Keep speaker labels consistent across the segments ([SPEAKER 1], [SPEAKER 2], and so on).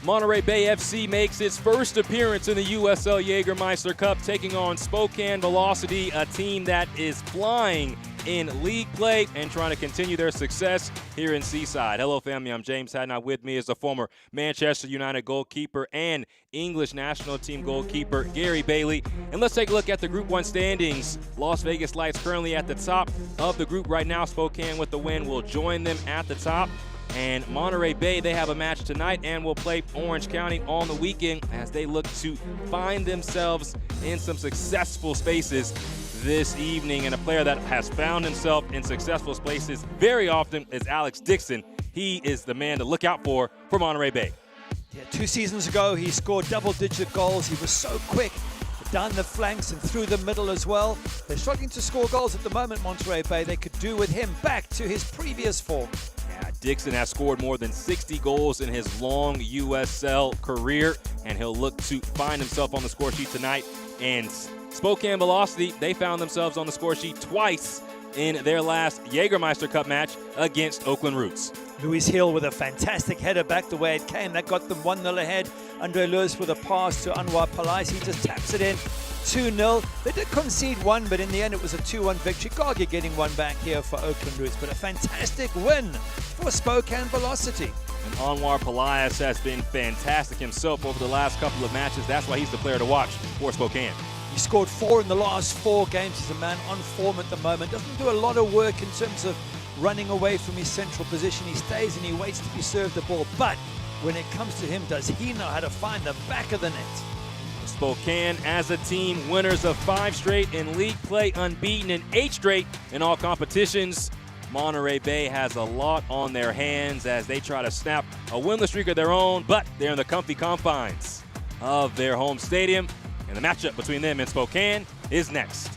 [SPEAKER 1] Monterey Bay FC makes its first appearance in the USL Jägermeister Cup, taking on Spokane Velocity, a team that is flying in league play and trying to continue their success here in Seaside. Hello, family. I'm James Hadnot. With me is the former Manchester United goalkeeper and English national team goalkeeper, Gary Bailey. And let's take a look at the Group 1 standings. Las Vegas Lights currently at the top of the group right now. Spokane with the win will join them at the top. And Monterey Bay, they have a match tonight and will play Orange County on the weekend as they look to find themselves in some successful spaces this evening. And a player that has found himself in successful spaces very often is Alex Dixon. He is the man to look out for Monterey Bay.
[SPEAKER 2] Yeah, 2 seasons ago, he scored double-digit goals. He was so quick down the flanks and through the middle as well. They're struggling to score goals at the moment, Monterey Bay. They could do with him back to his previous form.
[SPEAKER 1] Dixon has scored more than 60 goals in his long USL career, and he'll look to find himself on the score sheet tonight. And Spokane Velocity, they found themselves on the score sheet twice in their last Jägermeister Cup match against Oakland Roots.
[SPEAKER 2] Luis Hill with a fantastic header back the way it came. That got them 1-0 ahead. Andre Lewis with a pass to Anwar Palais. He just taps it in. 2-0. They did concede one, but in the end it was a 2-1 victory. Gargi getting one back here for Oakland Roots, but a fantastic win for Spokane Velocity.
[SPEAKER 1] And Anwar Palais has been fantastic himself over the last couple of matches. That's why he's the player to watch for Spokane.
[SPEAKER 2] He scored 4 in the last 4 games. He's a man on form at the moment. Doesn't do a lot of work in terms of running away from his central position. He stays and he waits to be served the ball. But when it comes to him, does he know how to find the back of the net?
[SPEAKER 1] Spokane as a team, winners of 5 straight in league play, unbeaten in 8 straight in all competitions. Monterey Bay has a lot on their hands as they try to snap a winless streak of their own, but they're in the comfy confines of their home stadium. And the matchup between them and Spokane is next.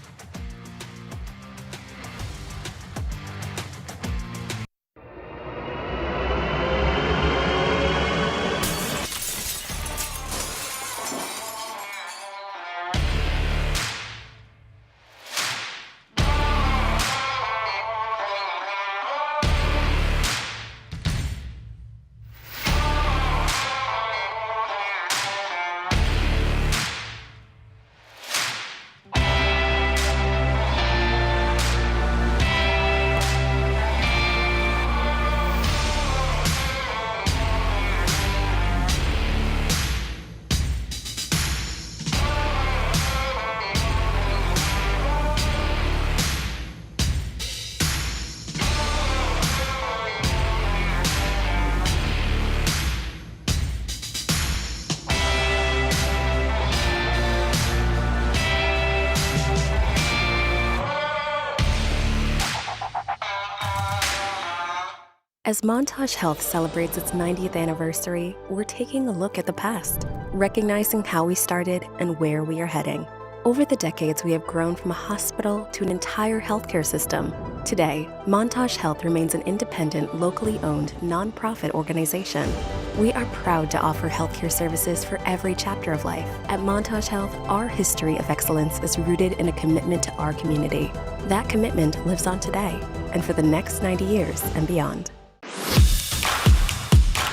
[SPEAKER 3] As Montage Health celebrates its 90th anniversary, we're taking a look at the past, recognizing how we started and where we are heading. Over the decades, we have grown from a hospital to an entire healthcare system. Today, Montage Health remains an independent, locally owned, nonprofit organization. We are proud to offer healthcare services for every chapter of life. At Montage Health, our history of excellence is rooted in a commitment to our community. That commitment lives on today and for the next 90 years and beyond.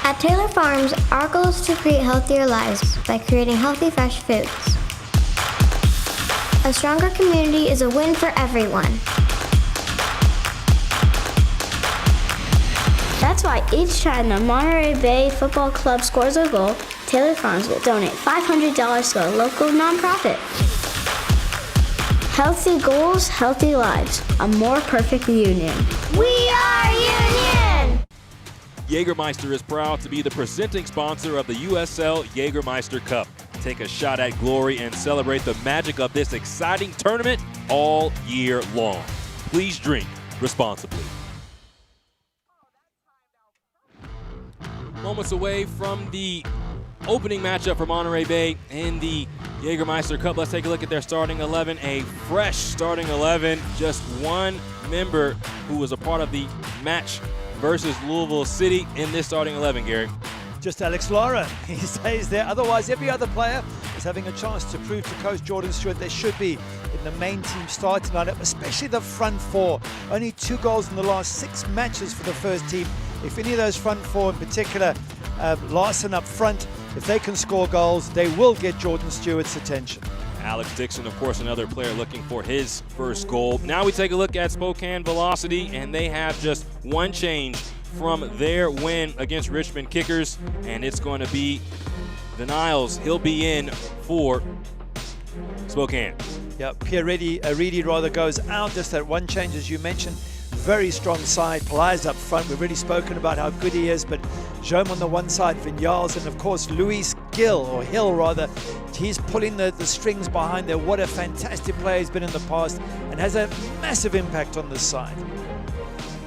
[SPEAKER 4] At Taylor Farms, our goal is to create healthier lives by creating healthy, fresh foods. A stronger community is a win for everyone. That's why each time the Monterey Bay Football Club scores a goal, Taylor Farms will donate $500 to a local nonprofit. Healthy goals, healthy lives. A more perfect union. We are Union!
[SPEAKER 1] Jägermeister is proud to be the presenting sponsor of the USL Jägermeister Cup. Take a shot at glory and celebrate the magic of this exciting tournament all year long. Please drink responsibly. Moments away from the opening matchup for Monterey Bay in the Jägermeister Cup. Let's take a look at their starting 11. A fresh starting 11. Just one member who was a part of the match versus Louisville City in this starting 11, Gary.
[SPEAKER 2] Just Alex Lara. He stays there. Otherwise, every other player is having a chance to prove to Coach Jordan Stewart they should be in the main team starting lineup, especially the front four. Only 2 goals in the last 6 matches for the first team. If any of those front four in particular, Larson up front, If they can score goals, they will get Jordan Stewart's attention.
[SPEAKER 1] Alex Dixon, of course, another player looking for his first goal. Now we take a look at Spokane Velocity, and they have just one change from their win against Richmond Kickers, and it's going to be the Niles. He'll be in for Spokane.
[SPEAKER 2] Yeah, Pierre Reedy rather goes out. Just that one change, as you mentioned. Very strong side. Pelaez up front. We've already spoken about how good he is, but Jome on the one side, Vinyals, and of course Luis Hill rather. He's pulling the strings behind there. What a fantastic player he's been in the past and has a massive impact on this side.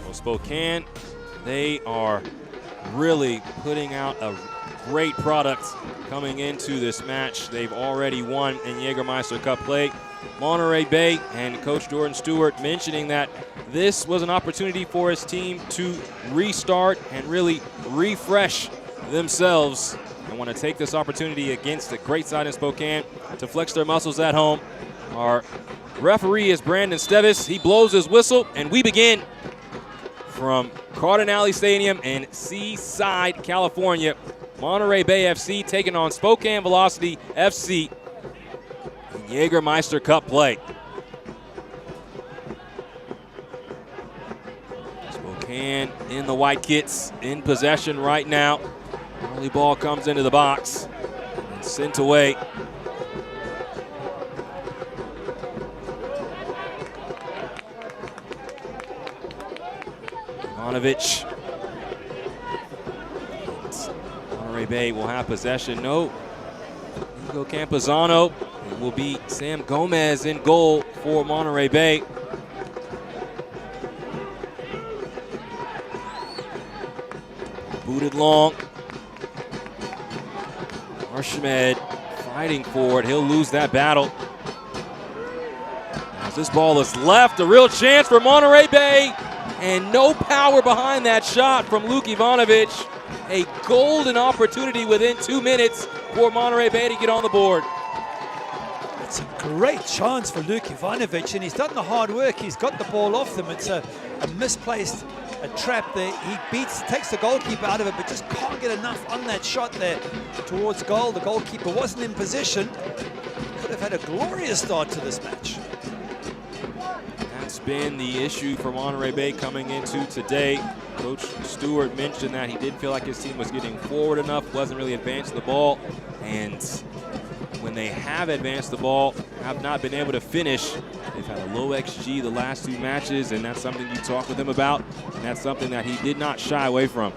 [SPEAKER 1] Well, Spokane, they are really putting out a great product coming into this match. They've already won in Jägermeister Cup play. Monterey Bay and Coach Jordan Stewart mentioning that this was an opportunity for his team to restart and really refresh themselves. I want to take this opportunity against a great side in Spokane to flex their muscles at home. Our referee is Brandon Stevis. He blows his whistle, and we begin from Cardinale Stadium in Seaside, California. Monterey Bay FC taking on Spokane Velocity FC in Jägermeister Cup play. Spokane in the white kits, in possession right now. Early ball comes into the box and sent away. Ivanovic. Monterey Bay will have possession. No. Hugo Campuzano. It will be Sam Gomez in goal for Monterey Bay. Booted long. Archimed fighting for it. He'll lose that battle. As this ball is left, a real chance for Monterey Bay. And no power behind that shot from Luke Ivanovic. A golden opportunity within 2 minutes for Monterey Bay to get on the board.
[SPEAKER 2] It's a great chance for Luke Ivanovic, and he's done the hard work. He's got the ball off them. It's a misplaced trap there. He takes the goalkeeper out of it, but just can't get enough on that shot there towards goal. The goalkeeper wasn't in position. Could have had a glorious start to this match.
[SPEAKER 1] That's been the issue for Monterey Bay coming into today. Coach Stewart mentioned that he didn't feel like his team was getting forward enough, wasn't really advancing the ball, and when they have advanced the ball, have not been able to finish. They've had a low XG the last 2 matches, and that's something you talk with him about, and that's something that he did not shy away from.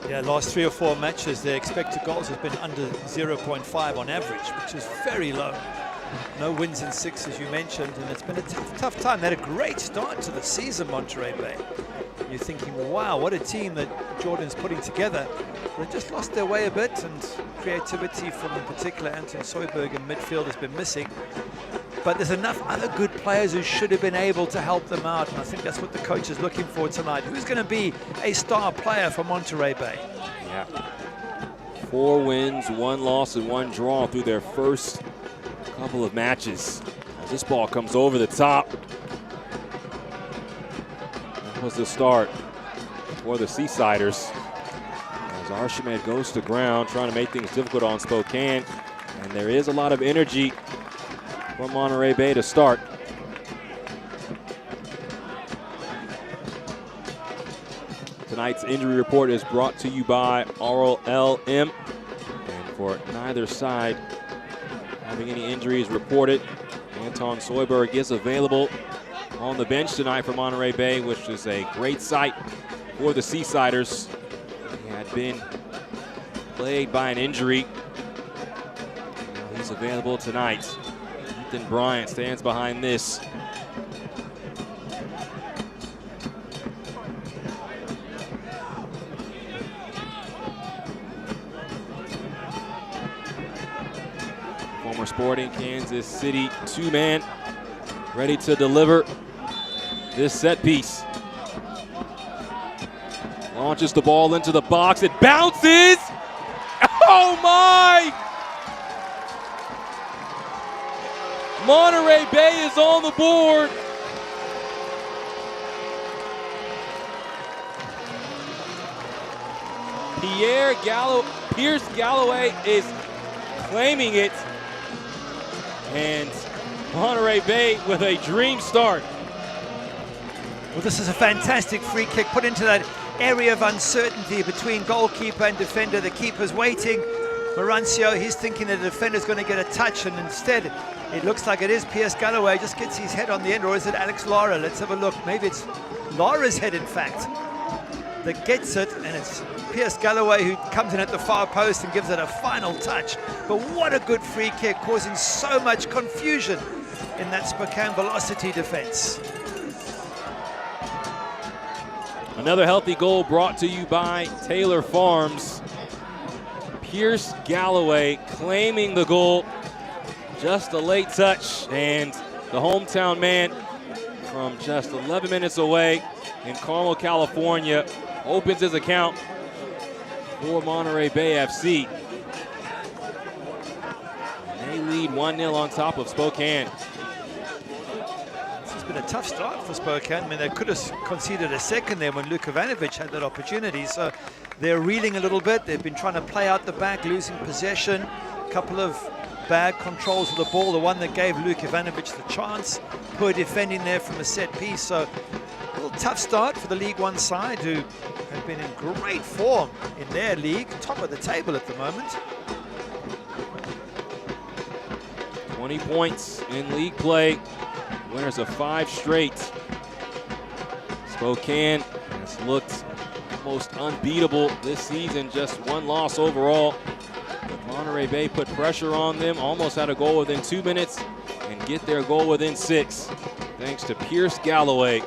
[SPEAKER 2] Yeah, last 3 or 4 matches, their expected goals have been under 0.5 on average, which is very low. No wins in 6, as you mentioned, and it's been a tough time. They had a great start to the season, Monterey Bay. You're thinking, wow, what a team that Jordan's putting together. They just lost their way a bit, and creativity from, in particular, Anton Soyberg in midfield has been missing. But there's enough other good players who should have been able to help them out, and I think that's what the coach is looking for tonight. Who's going to be a star player for Monterey Bay?
[SPEAKER 1] Yeah. 4 wins, 1 loss, and 1 draw through their first couple of matches. As this ball comes over the top. That was the start for the Seasiders. As Archimed goes to ground, trying to make things difficult on Spokane. And there is a lot of energy from Monterey Bay to start. Tonight's injury report is brought to you by RLM. And for neither side having any injuries reported, Anton Soyberg is available on the bench tonight for Monterey Bay, which is a great sight for the Seasiders. He had been plagued by an injury. Now he's available tonight. Ethan Bryant stands behind this. Former Sporting Kansas City 2-man, ready to deliver this set piece. Launches the ball into the box. It bounces. Oh my! Monterey Bay is on the board. Pierce Galloway is claiming it. And Monterey Bay with a dream start.
[SPEAKER 2] Well, this is a fantastic free kick put into that area of uncertainty between goalkeeper and defender. The keeper's waiting. Marancio, he's thinking the defender's going to get a touch, and instead it looks like it is Pierce Galloway. Just gets his head on the end, or is it Alex Lara? Let's have a look. Maybe it's Lara's head, in fact, that gets it, and it's Pierce Galloway who comes in at the far post and gives it a final touch. But what a good free kick, causing so much confusion in that Spokane Velocity defense.
[SPEAKER 1] Another healthy goal brought to you by Taylor Farms. Pierce Galloway claiming the goal. Just a late touch, and the hometown man from just 11 minutes away in Carmel, California, opens his account for Monterey Bay FC. And they lead 1-0 on top of Spokane.
[SPEAKER 2] It's been a tough start for Spokane. I mean, they could have conceded a second there when Luka Ivanovic had that opportunity. So they're reeling a little bit. They've been trying to play out the back, losing possession. A couple of bad controls of the ball. The one that gave Luka Ivanovic the chance. Poor defending there from a set piece. So a little tough start for the League One side, who have been in great form in their league. Top of the table at the moment.
[SPEAKER 1] 20 points in league play. Winners of 5 straight. Spokane has looked almost unbeatable this season, just 1 loss overall. But Monterey Bay put pressure on them, almost had a goal within 2 minutes, and get their goal within 6, thanks to Pierce Galloway.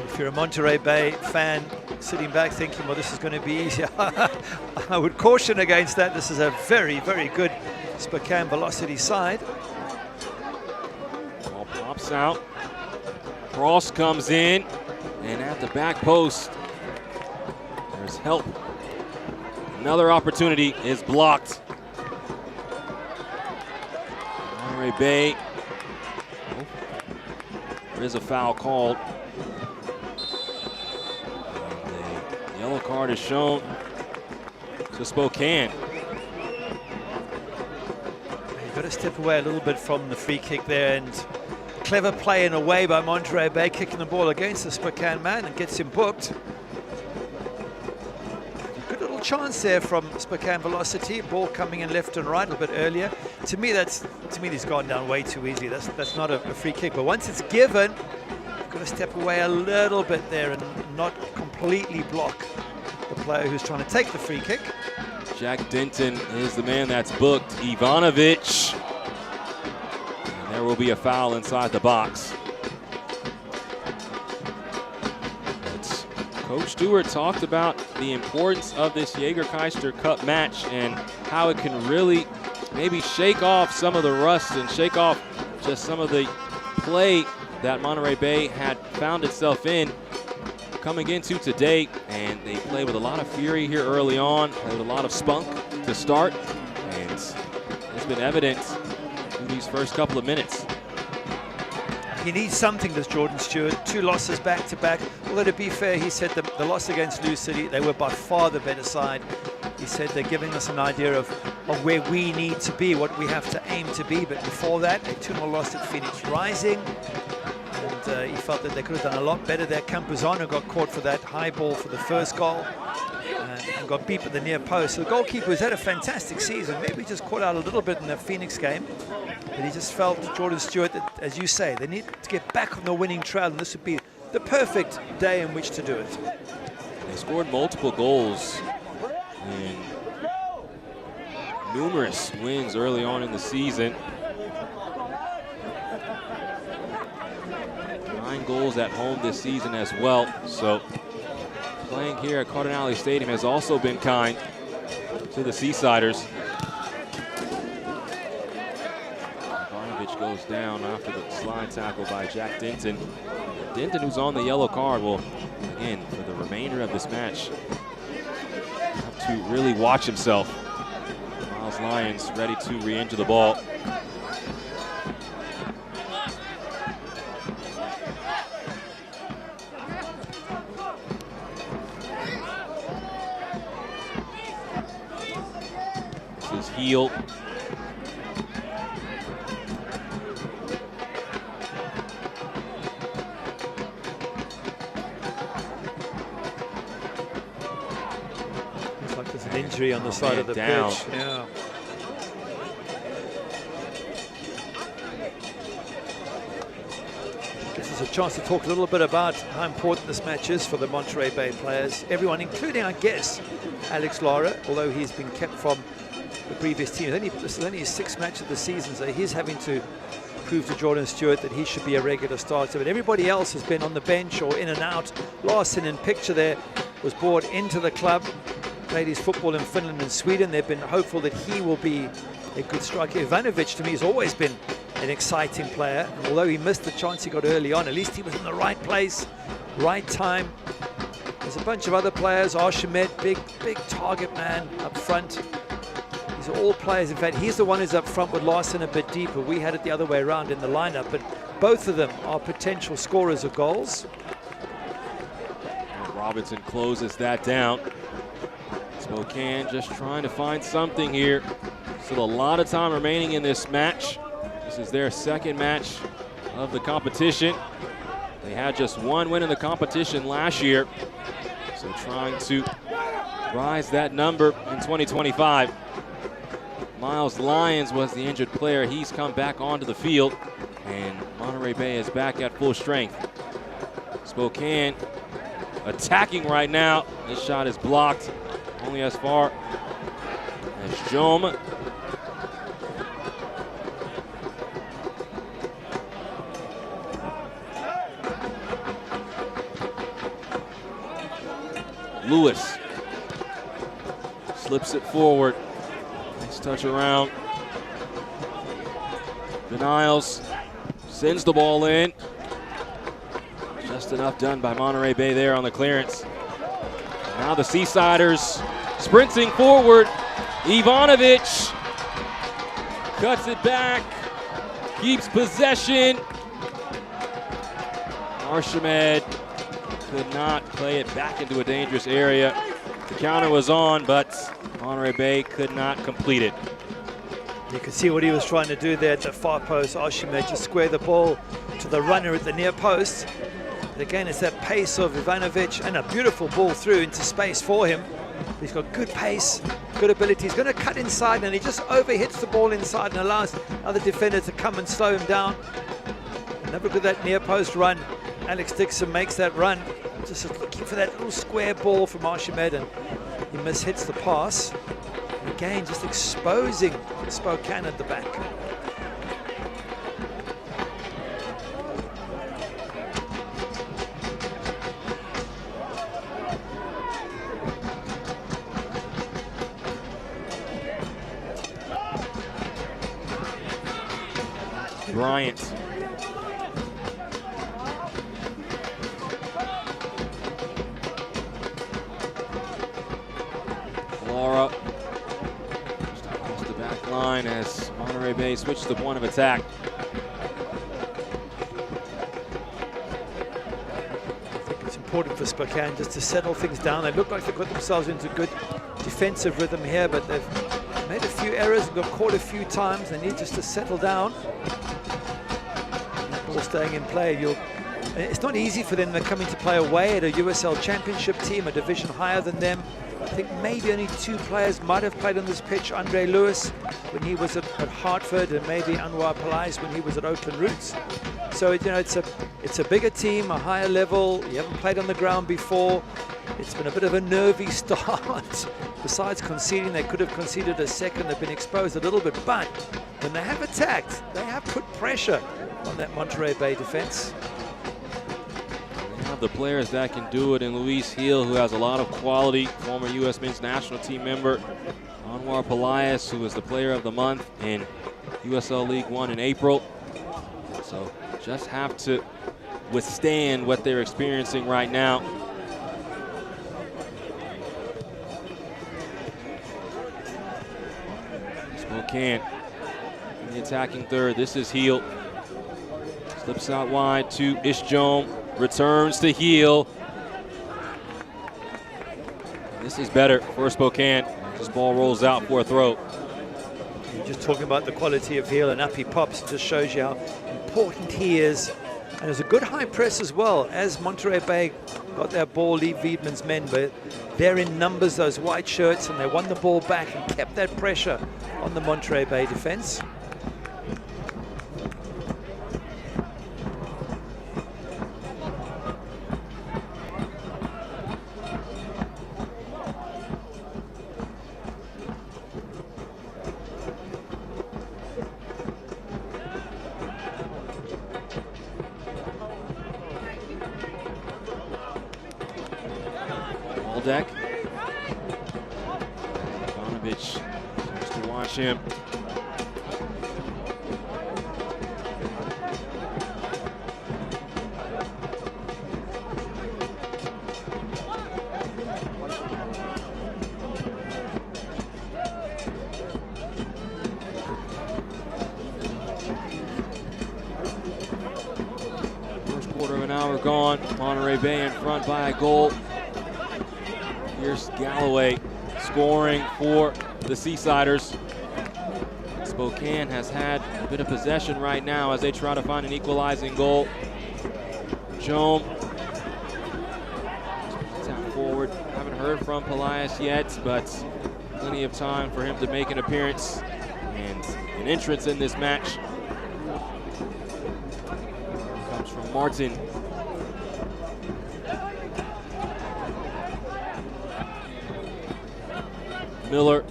[SPEAKER 2] If you're a Monterey Bay fan sitting back thinking, well, this is going to be easier, I would caution against that. This is a very, very good Spokane Velocity side.
[SPEAKER 1] Ball pops out. Cross comes in, and at the back post, there's help. Another opportunity is blocked. Monterey Bay. Oh, there is a foul called. And a yellow card is shown to Spokane.
[SPEAKER 2] Got to step away a little bit from the free kick there, and clever play in a way by Monterey Bay, kicking the ball against the Spokane man and gets him booked. Good little chance there from Spokane Velocity. Ball coming in left and right a little bit earlier. To me, he's gone down way too easily. That's not a free kick. But once it's given, you've got to step away a little bit there and not completely block the player who's trying to take the free kick.
[SPEAKER 1] Jack Denton is the man that's booked. Ivanovic. And there will be a foul inside the box. But Coach Stewart talked about the importance of this Jaeger-Keister Cup match and how it can really maybe shake off some of the rust and shake off just some of the play that Monterey Bay had found itself in coming into today, and they play with a lot of fury here early on, play with a lot of spunk to start, and it's been evident in these first couple of minutes.
[SPEAKER 2] He needs something, does Jordan Stewart. 2 losses back to back. Although to be fair, he said the loss against Lou City, they were by far the better side. He said they're giving us an idea of where we need to be, what we have to aim to be. But before that, a 2-0 loss at Phoenix Rising. And he felt that they could have done a lot better there. Campuzano got caught for that high ball for the first goal and got beat at the near post. So the goalkeeper has had a fantastic season. Maybe just caught out a little bit in the Phoenix game. But he just felt, Jordan Stewart, that, as you say, they need to get back on the winning trail, and this would be the perfect day in which to do it.
[SPEAKER 1] They scored multiple goals in numerous wins early on in the season. 9 goals at home this season as well. So playing here at Cardinale Stadium has also been kind to the Seasiders. Ivanovic goes down after the slide tackle by Jack Denton. Denton, who's on the yellow card, will, again, for the remainder of this match, have to really watch himself. Miles Lyons ready to re-enter the ball. Heel.
[SPEAKER 2] Looks like there's an injury on the side of the pitch. Yeah. Gives us a chance to talk a little bit about how important this match is for the Monterey Bay players. Everyone, including, I guess, Alex Lara, although he's been kept from the previous team. This is only his 6th match of the season, so he's having to prove to Jordan Stewart that he should be a regular starter. But everybody else has been on the bench or in and out. Larson in picture there was brought into the club, played his football in Finland and Sweden. They've been hopeful that he will be a good striker. Ivanovic, to me, has always been an exciting player. And although he missed the chance he got early on, at least he was in the right place, right time. There's a bunch of other players. Archimed, big target man up front. These are all players. In fact, he's the one who's up front with Larson a bit deeper. We had it the other way around in the lineup, but both of them are potential scorers of goals.
[SPEAKER 1] Robinson closes that down. Spokane just trying to find something here. Still a lot of time remaining in this match. This is their 2nd match of the competition. They had just 1 win in the competition last year. So trying to rise that number in 2025. Miles Lyons was the injured player. He's come back onto the field, and Monterey Bay is back at full strength. Spokane attacking right now. This shot is blocked only as far as Jom. Lewis slips it forward. Nice touch around. Denials, sends the ball in. Just enough done by Monterey Bay there on the clearance. Now the Seasiders sprinting forward. Ivanovic cuts it back, keeps possession. Archimed could not play it back into a dangerous area. The counter was on, but Monterey Bay could not complete it.
[SPEAKER 2] You can see what he was trying to do there at the far post. Archimed just square the ball to the runner at the near post. But again, it's that pace of Ivanovic and a beautiful ball through into space for him. He's got good pace, good ability. He's going to cut inside, and he just overhits the ball inside and allows other defenders to come and slow him down. Never good that near post run. Alex Dixon makes that run. Just looking for that little square ball from Archimed, and he mishits the pass. And again, just exposing Spokane at the back.
[SPEAKER 1] Bryant. Laura just across the back line as Monterey Bay switched the point of attack.
[SPEAKER 2] I think it's important for Spokane just to settle things down. They look like they've got themselves into good defensive rhythm here, but they've made a few errors and got caught a few times. They need just to settle down. Ball staying in play. It's not easy for them. They're coming to play away at a USL Championship team, a division higher than them. I think maybe only 2 players might have played on this pitch. Andre Lewis when he was at Hartford, and maybe Anwar Palais when he was at Open Roots. So it's a bigger team, a higher level. You haven't played on the ground before. It's been a bit of a nervy start. Besides conceding, they could have conceded a second. They've been exposed a little bit, but when they have attacked, they have put pressure on that Monterey Bay defense.
[SPEAKER 1] They have the players that can do it in Luis Heel, who has a lot of quality, former U.S. men's national team member. Anwar Palais, who was the player of the month in USL League One in April. So just have to withstand what they're experiencing right now. Spokane in the attacking third. This is Heel. Slips out wide to Ishjom. Returns to Heel. This is better for Spokane. This ball rolls out for a throw.
[SPEAKER 2] You're just talking about the quality of heel, and up he pops. It just shows you how important he is. And it was a good high press as well, as Monterey Bay got their ball, Lee Wiedmann's men, but they're in numbers, those white shirts, and they won the ball back and kept that pressure on the Monterey Bay defense.
[SPEAKER 1] Deck. Ivanovic starts to watch him. First quarter of an hour gone. Monterey Bay in front by a goal. Here's Galloway scoring for the Seasiders. Spokane has had a bit of possession right now as they try to find an equalizing goal. Jome. Tap forward. Haven't heard from Pelias yet, but plenty of time for him to make an appearance and an entrance in this match. Comes from Martin. Miller.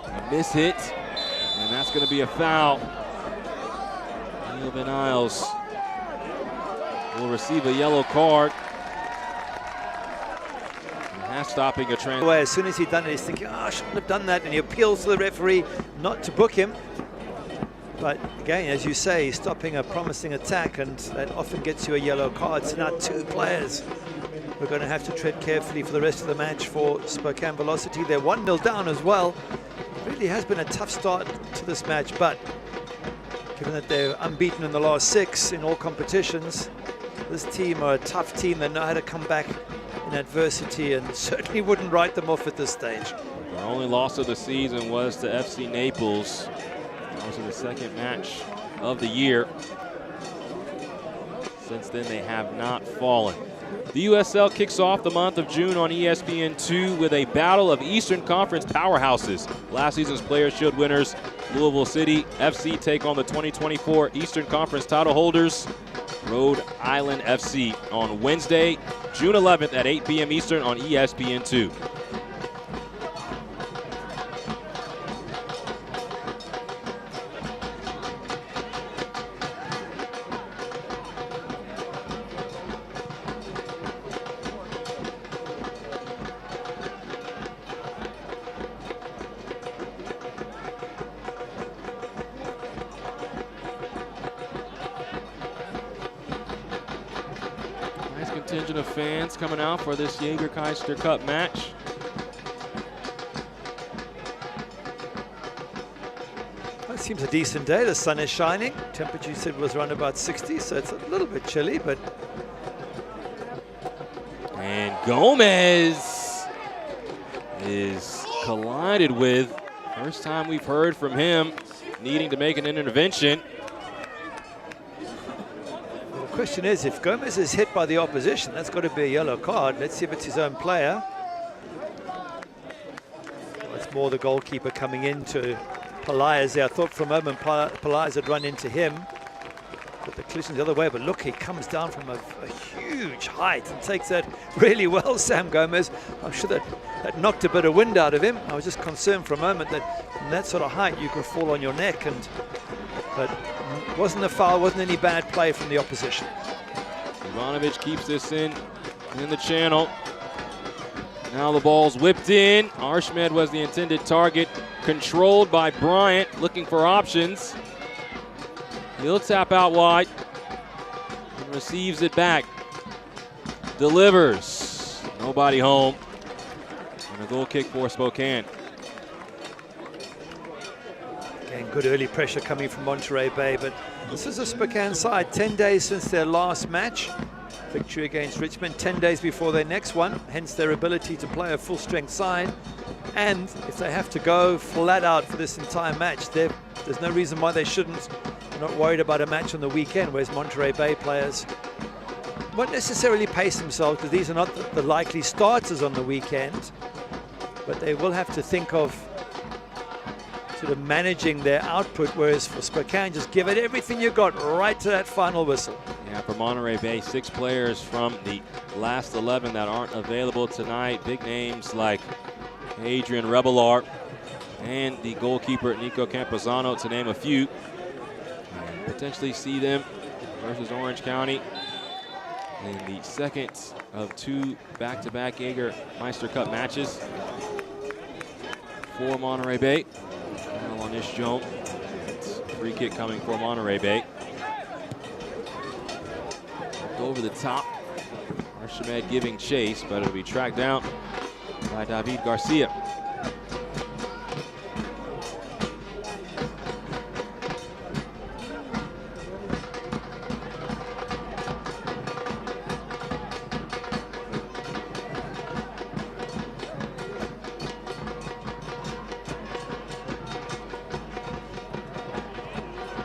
[SPEAKER 1] A miss hit, and that's going to be a foul. Neil Van Isles will receive a yellow card. Stopping a train.
[SPEAKER 2] As soon as he'd done it, he's thinking, oh, I shouldn't have done that, and he appeals to the referee not to book him. But again, as you say, he's stopping a promising attack, and that often gets you a yellow card. So now two players. We're going to have to tread carefully for the rest of the match for Spokane Velocity. They're 1-0 down as well. It really has been a tough start to this match, but given that they're unbeaten in the last 6 in all competitions, this team are a tough team. They know how to come back in adversity, and certainly wouldn't write them off at this stage.
[SPEAKER 1] Their only loss of the season was to FC Naples. That was the second match of the year. Since then, they have not fallen. The USL kicks off the month of June on ESPN2 with a battle of Eastern Conference powerhouses. Last season's Players' Shield winners, Louisville City FC, take on the 2024 Eastern Conference title holders, Rhode Island FC, on Wednesday, June 11th at 8 p.m. Eastern on ESPN2. Contingent of fans coming out for this Jaeger-Kaiser Cup match.
[SPEAKER 2] It seems a decent day. The sun is shining. Temperature, you said, was around about 60, so it's a little bit chilly, but...
[SPEAKER 1] And Gomez is collided with. First time we've heard from him needing to make an intervention.
[SPEAKER 2] The question is, if Gomez is hit by the opposition, that's got to be a yellow card. Let's see if it's his own player. Well, it's more the goalkeeper coming into Pelias there. I thought for a moment Pelias had run into him, but the collision's the other way. But look, he comes down from a huge height and takes that really well, Sam Gomez. I'm sure that knocked a bit of wind out of him. I was just concerned for a moment that from that sort of height you could fall on your neck, but wasn't a foul, wasn't any bad play from the opposition.
[SPEAKER 1] Ivanovic keeps this in the channel. Now the ball's whipped in. Arshmed was the intended target. Controlled by Bryant, looking for options. He'll tap out wide. And receives it back. Delivers. Nobody home. And a goal kick for Spokane.
[SPEAKER 2] Again, good early pressure coming from Monterey Bay, but this is a Spokane side. 10 days since their last match. Victory against Richmond, 10 days before their next one, hence their ability to play a full-strength side. And if they have to go flat out for this entire match, there's no reason why they shouldn't. They're not worried about a match on the weekend, whereas Monterey Bay players won't necessarily pace themselves because these are not the likely starters on the weekend, but they will have to think of sort of managing their output, whereas for Spokane, just give it everything you got right to that final whistle.
[SPEAKER 1] Yeah, for Monterey Bay, 6 players from the last 11 that aren't available tonight. Big names like Adrian Rebelar and the goalkeeper Nico Camposano, to name a few. And potentially see them versus Orange County in the second of 2 back-to-back Jägermeister Cup matches for Monterey Bay. Now on this jump, free kick coming for Monterey Bay. Over the top, Archimed giving chase, but it'll be tracked down by David Garcia.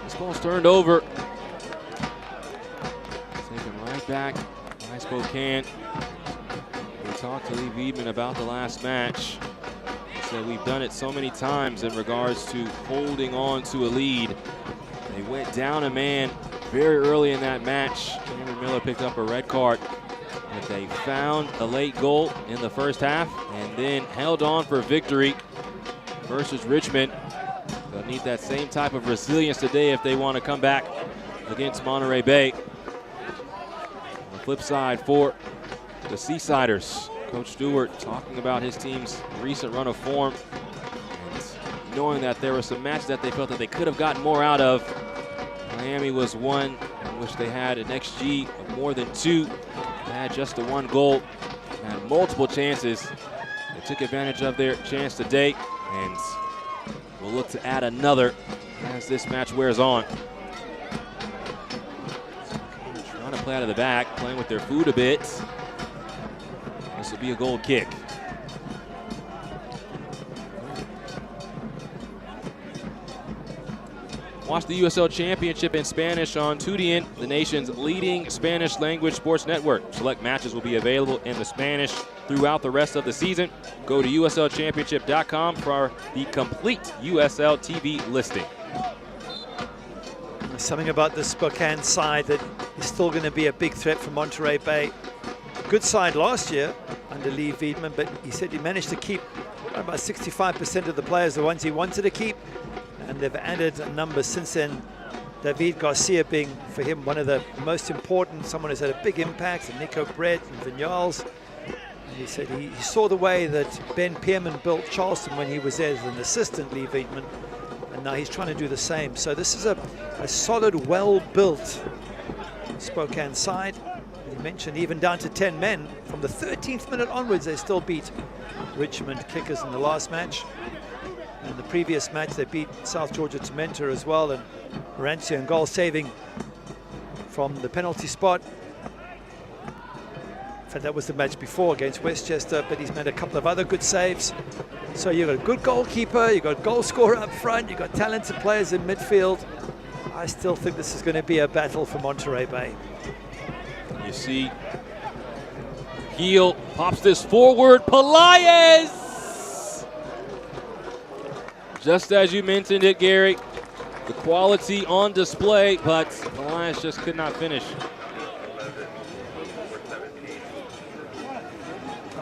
[SPEAKER 1] This ball's turned over. Taken right back by Spokane. We talked to Lee Wiedemann about the last match. He said we've done it so many times in regards to holding on to a lead. They went down a man very early in that match. Cameron Miller picked up a red card. But they found a late goal in the first half and then held on for victory versus Richmond. They'll need that same type of resilience today if they want to come back against Monterey Bay. On the flip side for the Seasiders, Coach Stewart talking about his team's recent run of form and knowing that there were some matches that they felt that they could have gotten more out of. Miami was one in which they had an XG of more than 2. They had just the 1 goal, had multiple chances. They took advantage of their chance today and will look to add another as this match wears on. Trying to play out of the back, playing with their foot a bit. This will be a goal kick. Watch the USL Championship in Spanish on TUDN, the nation's leading Spanish language sports network. Select matches will be available in the Spanish throughout the rest of the season. Go to uslchampionship.com for the complete USL TV listing.
[SPEAKER 2] There's something about the Spokane side that is still going to be a big threat for Monterey Bay. Good side last year under Lee Wiedemann, but he said he managed to keep about 65% of the players, the ones he wanted to keep. And they've added a number since then. David Garcia being, for him, one of the most important, someone who's had a big impact, and Nico Brett and Vignals. And he said he saw the way that Ben Pearman built Charleston when he was there as an assistant, Lee Wiedemann, and now he's trying to do the same. So this is a solid, well-built Spokane side. He mentioned even down to 10 men. From the 13th minute onwards, they still beat Richmond Kickers in the last match. In the previous match, they beat South Georgia Tormentor as well, and Rancio and goal saving from the penalty spot. In fact, that was the match before against Westchester, but he's made a couple of other good saves. So you've got a good goalkeeper, you've got a goal scorer up front, you've got talented players in midfield. I still think this is going to be a battle for Monterey Bay.
[SPEAKER 1] You see, Heel pops this forward, Pelaez! Just as you mentioned it, Gary, the quality on display, but Pelaez just could not finish.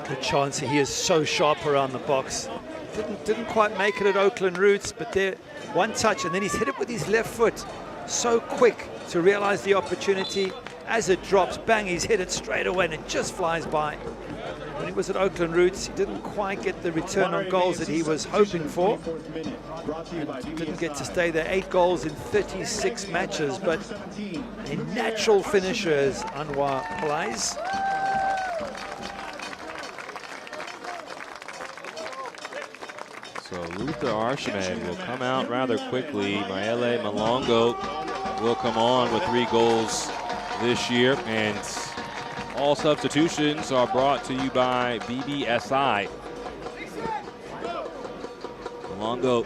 [SPEAKER 2] Good chance. He is so sharp around the box. Didn't quite make it at Oakland Roots, but there, one touch, and then he's hit it with his left foot. So quick to realize the opportunity. As it drops, bang, he's hit it straight away, and it just flies by. When he was at Oakland Roots, he didn't quite get the return on goals that he was hoping for. And didn't get to stay there. 8 goals in 36 matches, but a natural finisher is Anwar Pelaez.
[SPEAKER 1] So Luther Archimed will come out rather quickly. Maele Malongo will come on with 3 goals this year. And all substitutions are brought to you by BBSI. Malongo,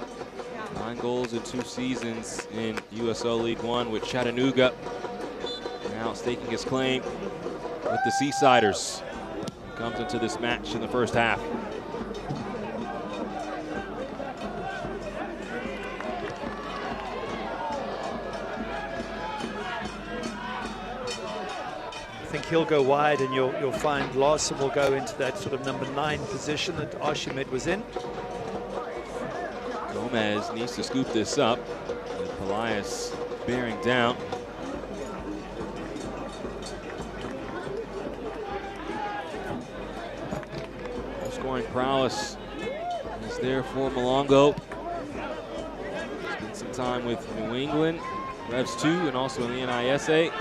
[SPEAKER 1] 9 goals in 2 seasons in USL League One with Chattanooga. Now staking his claim with the Seasiders. He comes into this match in the first half.
[SPEAKER 2] I think he'll go wide, and you'll find Larson will go into that sort of number 9 position that Archimed was in.
[SPEAKER 1] Gomez needs to scoop this up, with Pelias bearing down. Scoring prowess is there for Malongo. Spent some time with New England, Revs 2, and also in the NISA.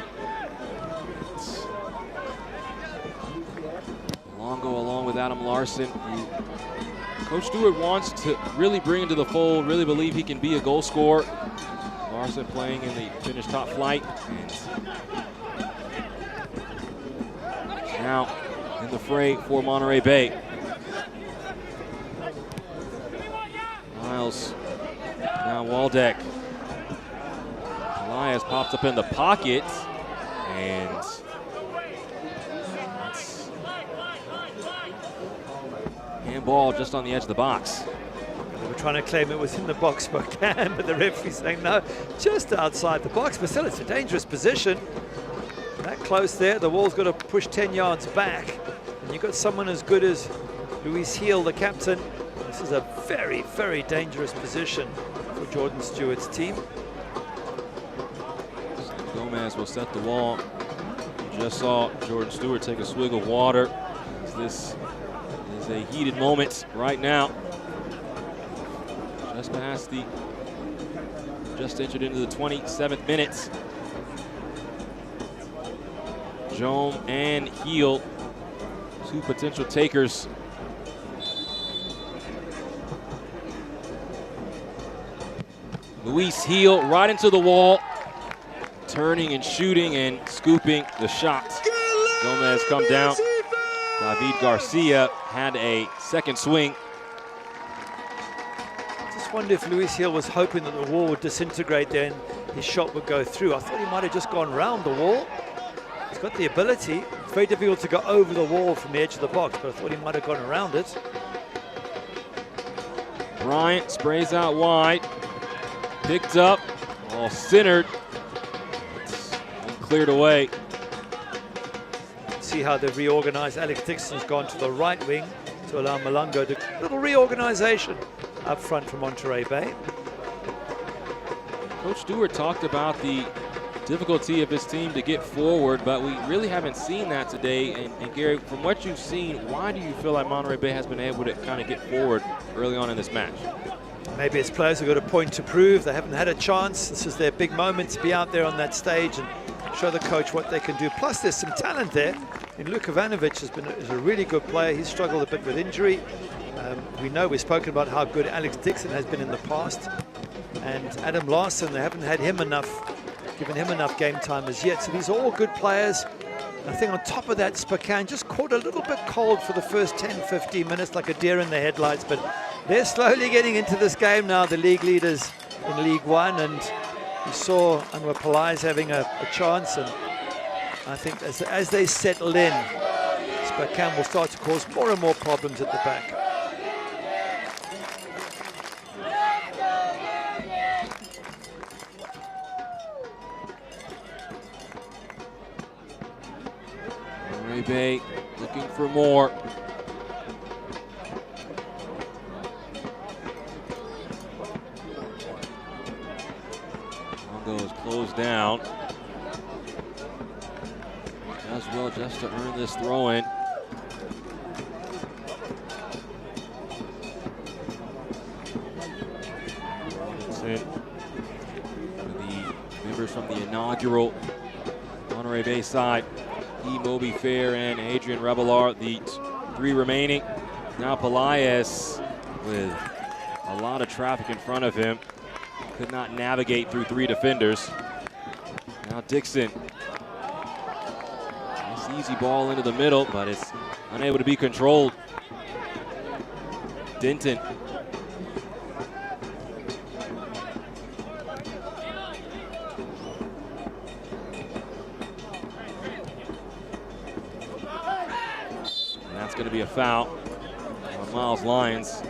[SPEAKER 1] Malongo along with Adam Larson, who Coach Stewart wants to really bring into the fold, really believe he can be a goal scorer. Larson playing in the Finnish top flight. And now in the fray for Monterey Bay. Miles, now Waldeck. Elias pops up in the pocket, and handball just on the edge of the box.
[SPEAKER 2] They were trying to claim it was in the box, Spokane, but the referee's saying no, just outside the box. But still, it's a dangerous position. That close there, the wall's got to push 10 yards back. And you've got someone as good as Luis Heel, the captain. This is a very, very dangerous position for Jordan Stewart's team.
[SPEAKER 1] Gomez will set the wall. You just saw Jordan Stewart take a swig of water. This is a heated moment right now. Just past the, just entered into the 27th minute. Jome and Heel, 2 potential takers. Luis Heel right into the wall, turning and shooting and scooping the shot. Gomez come down. David Garcia had a second swing.
[SPEAKER 2] I just wonder if Luis Heel was hoping that the wall would disintegrate there and his shot would go through. I thought he might have just gone round the wall. He's got the ability. It's very difficult to go over the wall from the edge of the box, but I thought he might have gone around it.
[SPEAKER 1] Bryant sprays out wide. Picked up, all centered, and cleared away.
[SPEAKER 2] See how they've reorganized. Alex Dixon's gone to the right wing to allow Malongo to little reorganization up front for Monterey Bay.
[SPEAKER 1] Coach Stewart talked about the difficulty of his team to get forward, but we really haven't seen that today. And Gary, from what you've seen, why do you feel like Monterey Bay has been able to kind of get forward early on in this match?
[SPEAKER 2] Maybe its players have got a point to prove. They haven't had a chance. This is their big moment to be out there on that stage and show the coach what they can do. Plus, there's some talent there. And Luka Ivanovic is a really good player. He's struggled a bit with injury. We know we've spoken about how good Alex Dixon has been in the past. And Adam Larson, they haven't had him given him enough game time as yet. So these are all good players. I think on top of that, Spokane just caught a little bit cold for the first 10, 15 minutes, like a deer in the headlights. But they're slowly getting into this game now, the league leaders in League One. And you saw Anwar Pelias having a chance. And I think as they settle in, Spokane will start to cause more and more problems at the back.
[SPEAKER 1] Monterey Bay looking for more. Mongo is closed down. Does well just to earn this throw-in. The members from the inaugural Monterey Bay side, E. Moby Fair and Adrian Revelar, the 3 remaining. Now Pelias with a lot of traffic in front of him. Could not navigate through 3 defenders. Now Dixon. Nice easy ball into the middle, but it's unable to be controlled. Denton. And that's going to be a foul on Miles Lyons.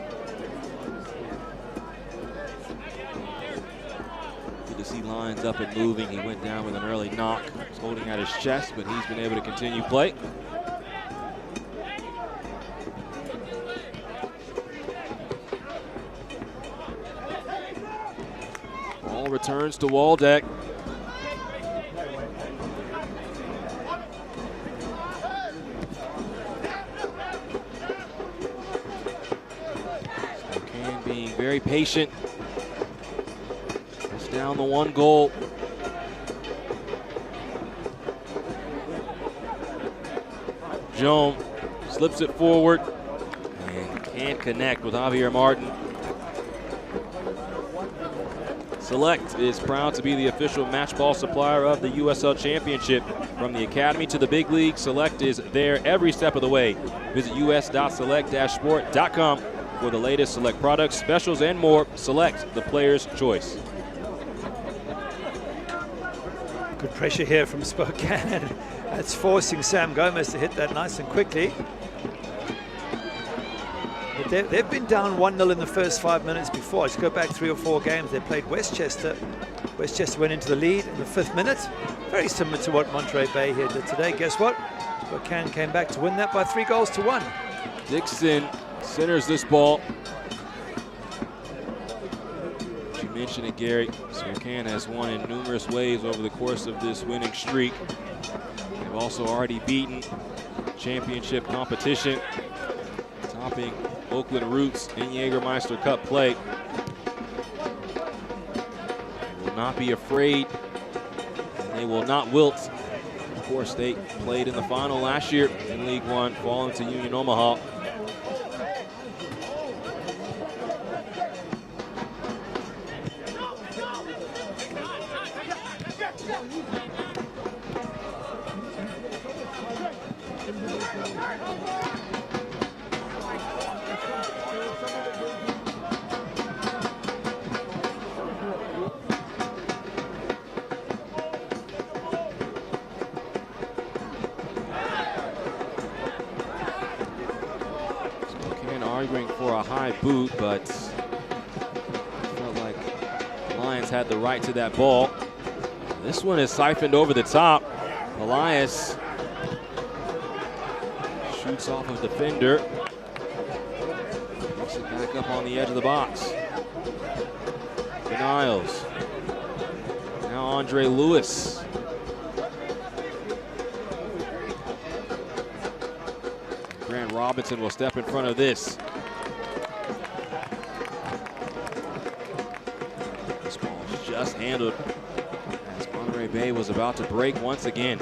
[SPEAKER 1] Good to see Lyons up and moving. He went down with an early knock. He's holding at his chest, but he's been able to continue play. Ball returns to Waldeck. Spokane being very patient. Just down the 1 goal. Joan slips it forward and can't connect with Javier Martin. Select is proud to be the official match ball supplier of the USL Championship. From the Academy to the big league, Select is there every step of the way. Visit us.select-sport.com for the latest Select products, specials, and more. Select, the player's choice.
[SPEAKER 2] Good pressure here from Spokane. That's forcing Sam Gomez to hit that nice and quickly. But they've been down 1-0 in the first 5 minutes before. Let's go back 3 or 4 games. They played Westchester. Westchester went into the lead in the 5th minute. Very similar to what Monterey Bay here did today. Guess what? Spokane came back to win that by 3-1.
[SPEAKER 1] Dixon centers this ball. You mentioned it, Gary. Spokane has won in numerous ways over the course of this winning streak. They've also already beaten championship competition, topping Oakland Roots in Jägermeister Cup play. They will not be afraid, and they will not wilt. Of course, they played in the final last year in League One, falling to Union Omaha. Arguing for a high boot, but felt like Lions had the right to that ball. This one is siphoned over the top. Elias shoots off of defender. Puts it back up on the edge of the box. Niles. Now Andre Lewis. Grant Robinson will step in front of this. This ball is just handled as Monterey Bay was about to break once again.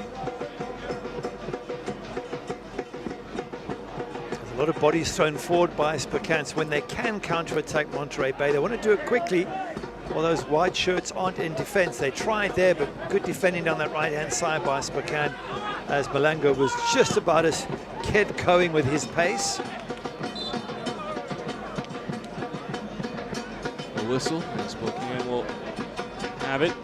[SPEAKER 2] There's a lot of bodies thrown forward by Spokane. So when they can counter-attack Monterey Bay, they want to do it quickly. Well, those white shirts aren't in defense. They tried there, but good defending down that right-hand side by Spokane, as Malango was just about as kept going with his pace.
[SPEAKER 1] A whistle, and Spokane will have it.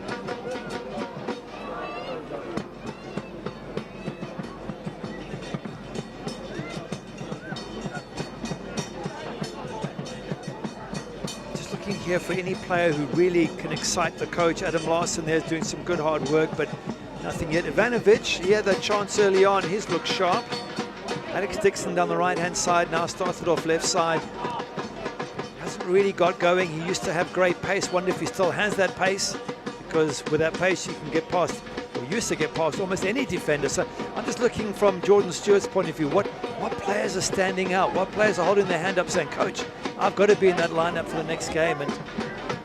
[SPEAKER 2] Just looking here for any player who really can excite the coach. Adam Larson there's doing some good hard work, but nothing yet. Ivanovic, he had that chance early on. His looks sharp. Alex Dixon down the right-hand side, now started off left side. Hasn't really got going. He used to have great pace. Wonder if he still has that pace, because with that pace you can get past, or used to get past, almost any defender. So I'm just looking from Jordan Stewart's point of view, what players are standing out? What players are holding their hand up saying, Coach, I've got to be in that lineup for the next game? And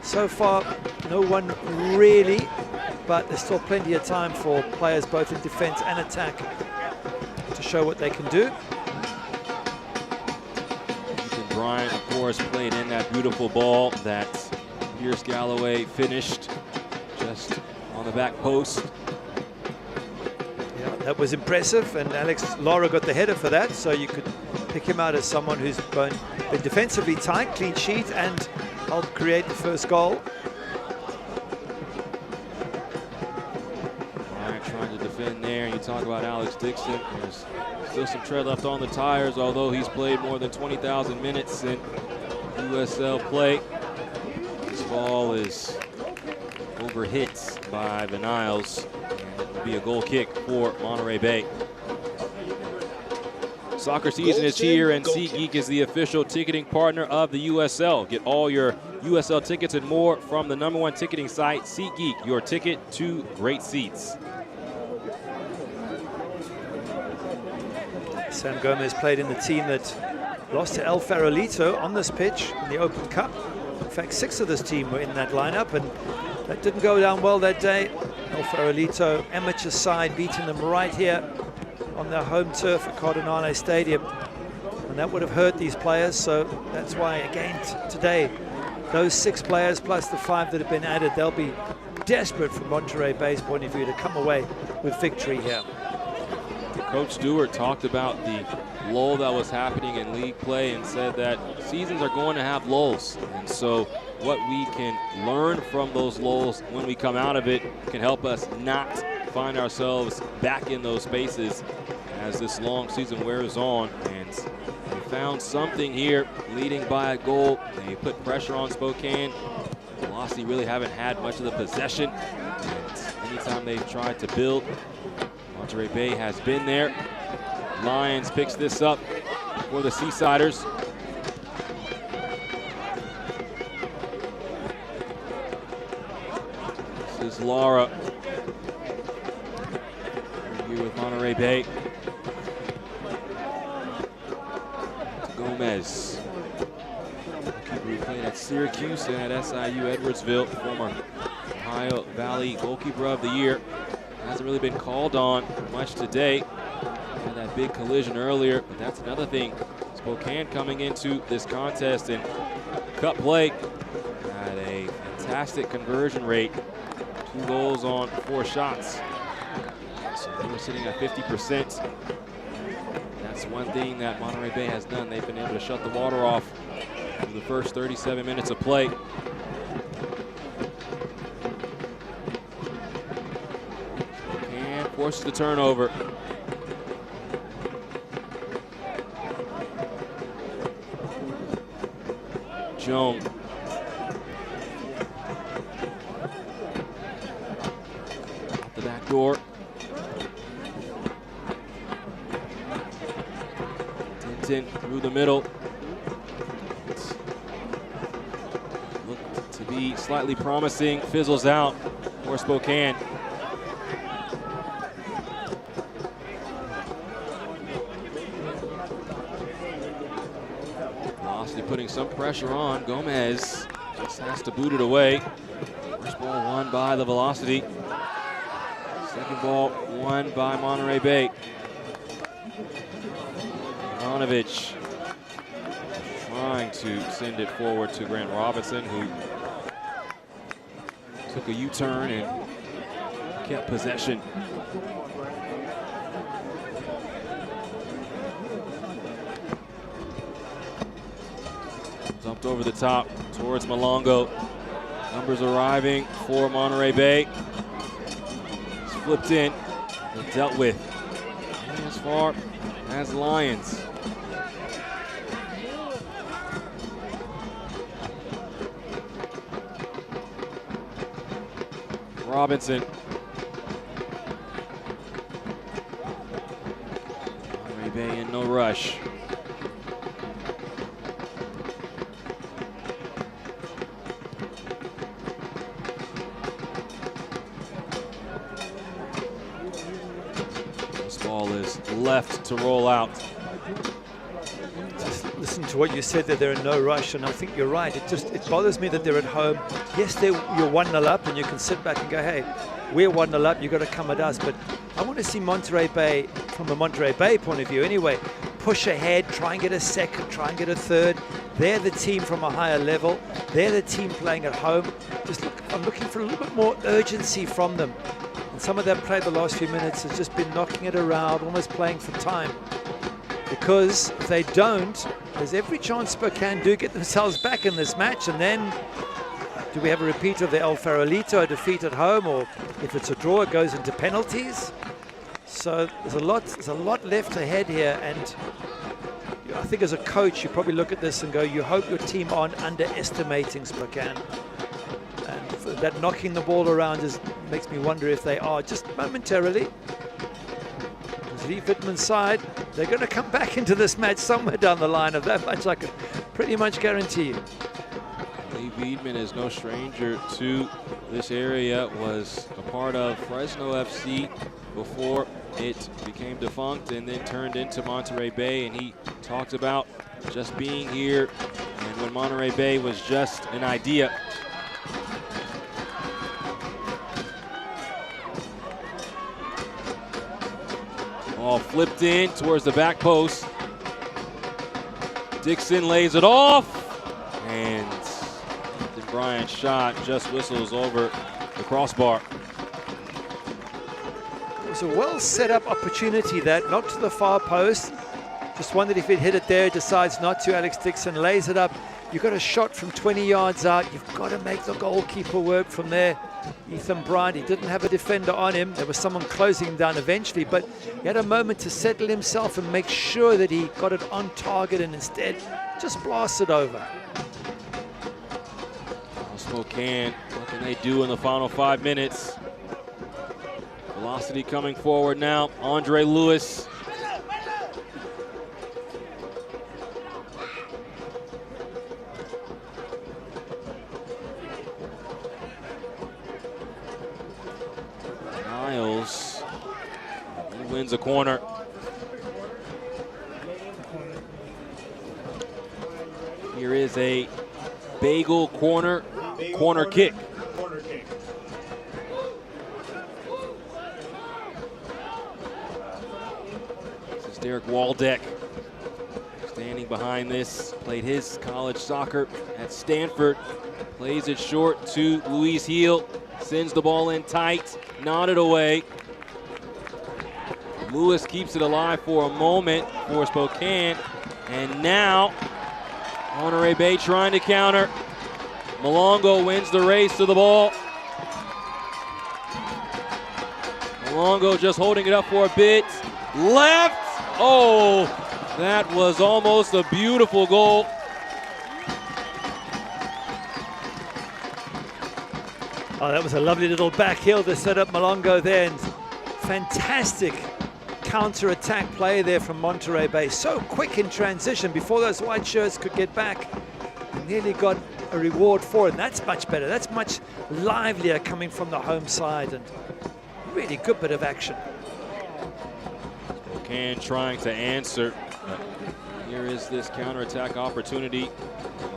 [SPEAKER 2] so far, no one really, but there's still plenty of time for players both in defense and attack to show what they can do.
[SPEAKER 1] Ethan Bryant, of course, played in that beautiful ball that Pierce Galloway finished just on the back post.
[SPEAKER 2] Yeah, that was impressive, and Alex Lara got the header for that, so you could pick him out as someone who's been defensively tight, clean sheet, and helped create the first goal.
[SPEAKER 1] Bryant trying to defend there. You talk about Alex Dixon. There's still some tread left on the tires, although he's played more than 20,000 minutes in USL play. This ball is overhit by Vinyls, and it will be a goal kick for Monterey Bay. Soccer season is here, and SeatGeek is the official ticketing partner of the USL. Get all your USL tickets and more from the #1 ticketing site, SeatGeek, your ticket to great seats.
[SPEAKER 2] Sam Gomez played in the team that lost to El Farolito on this pitch in the Open Cup. In fact, 6 of this team were in that lineup, and that didn't go down well that day. El Farolito, amateur side, beating them right here on their home turf at Cardinale Stadium. And that would have hurt these players, so that's why, again, today, those 6 players plus the 5 that have been added, they'll be desperate from Monterey Bay's point of view to come away with victory here.
[SPEAKER 1] Coach Stewart talked about the lull that was happening in league play and said that seasons are going to have lulls. And so what we can learn from those lulls when we come out of it can help us not find ourselves back in those spaces as this long season wears on. And they found something here, leading by a goal. They put pressure on Spokane. Velocity really haven't had much of the possession. And anytime they've tried to build, Monterey Bay has been there. Lions picks this up for the Seasiders. This is Lara here with Monterey Bay. Gomez, keeper who played at Syracuse and at SIU Edwardsville, former Ohio Valley Goalkeeper of the Year. Hasn't really been called on much today. Had that big collision earlier, but that's another thing. Spokane coming into this contest in cup play had a fantastic conversion rate. 2 goals on 4 shots. So they were sitting at 50%. That's one thing that Monterey Bay has done. They've been able to shut the water off for the first 37 minutes of play. Forces the turnover. Joan. Out the back door. Tintin through the middle. Looked to be slightly promising. Fizzles out for Spokane. Putting some pressure on. Gomez just has to boot it away. First ball won by the Velocity. Second ball won by Monterey Bay. Ivanovic trying to send it forward to Grant Robinson, who took a U-turn and kept possession. Dumped over the top towards Malongo. Numbers arriving for Monterey Bay. It's flipped in and dealt with. And as far as Lions. Robinson. Monterey Bay in no rush. Left to roll out.
[SPEAKER 2] Just listen to what you said, that they're in no rush, and I think you're right. It bothers me that they're at home. Yes, you're 1-0 up, and you can sit back and go, hey, we're 1-0 up, you've got to come at us. But I want to see Monterey Bay, from a Monterey Bay point of view anyway, push ahead, try and get a second, try and get a third. They're the team from a higher level. They're the team playing at home. I'm looking for a little bit more urgency from them. And some of their play the last few minutes has just been knocking it around, almost playing for time. Because if they don't, there's every chance Spokane do get themselves back in this match. And then do we have a repeat of the El Farolito defeat at home? Or if it's a draw, it goes into penalties. So there's a lot left ahead here. And I think as a coach, you probably look at this and go, you hope your team aren't underestimating Spokane. And that knocking the ball around makes me wonder if they are, just momentarily. Because Lee Wittmann's side, they're going to come back into this match somewhere down the line. Of that much I can pretty much guarantee you.
[SPEAKER 1] Lee Wittmann is no stranger to this area, was a part of Fresno FC before it became defunct and then turned into Monterey Bay, and he talked about just being here and when Monterey Bay was just an idea. Ball flipped in towards the back post. Dixon lays it off, and Bryant's shot just whistles over the crossbar.
[SPEAKER 2] It was a well set up opportunity, that, not to the far post. Just wondered if he'd hit it there, decides not to. Alex Dixon lays it up. You've got a shot from 20 yards out. You've got to make the goalkeeper work from there. Ethan Bryant, he didn't have a defender on him. There was someone closing him down eventually, but he had a moment to settle himself and make sure that he got it on target, and instead just blasted over.
[SPEAKER 1] Spokane, what can they do in the final 5 minutes? Velocity coming forward now. Andre Lewis. Niles, he wins a corner. Here is a bagel corner kick. This is Derek Waldeck standing behind this. Played his college soccer at Stanford. Plays it short to Luis Heel. Sends the ball in tight, nodded away. Lewis keeps it alive for a moment for Spokane. And now Monterey Bay trying to counter. Malongo wins the race to the ball. Malongo just holding it up for a bit. Left. Oh, that was almost a beautiful goal.
[SPEAKER 2] Oh, that was a lovely little back heel to set up Malongo there. And fantastic counter-attack play there from Monterey Bay. So quick in transition before those white shirts could get back. Nearly got a reward for it. And that's much better. That's much livelier coming from the home side, and really good bit of action.
[SPEAKER 1] Spokane trying to answer. Here is this counterattack opportunity.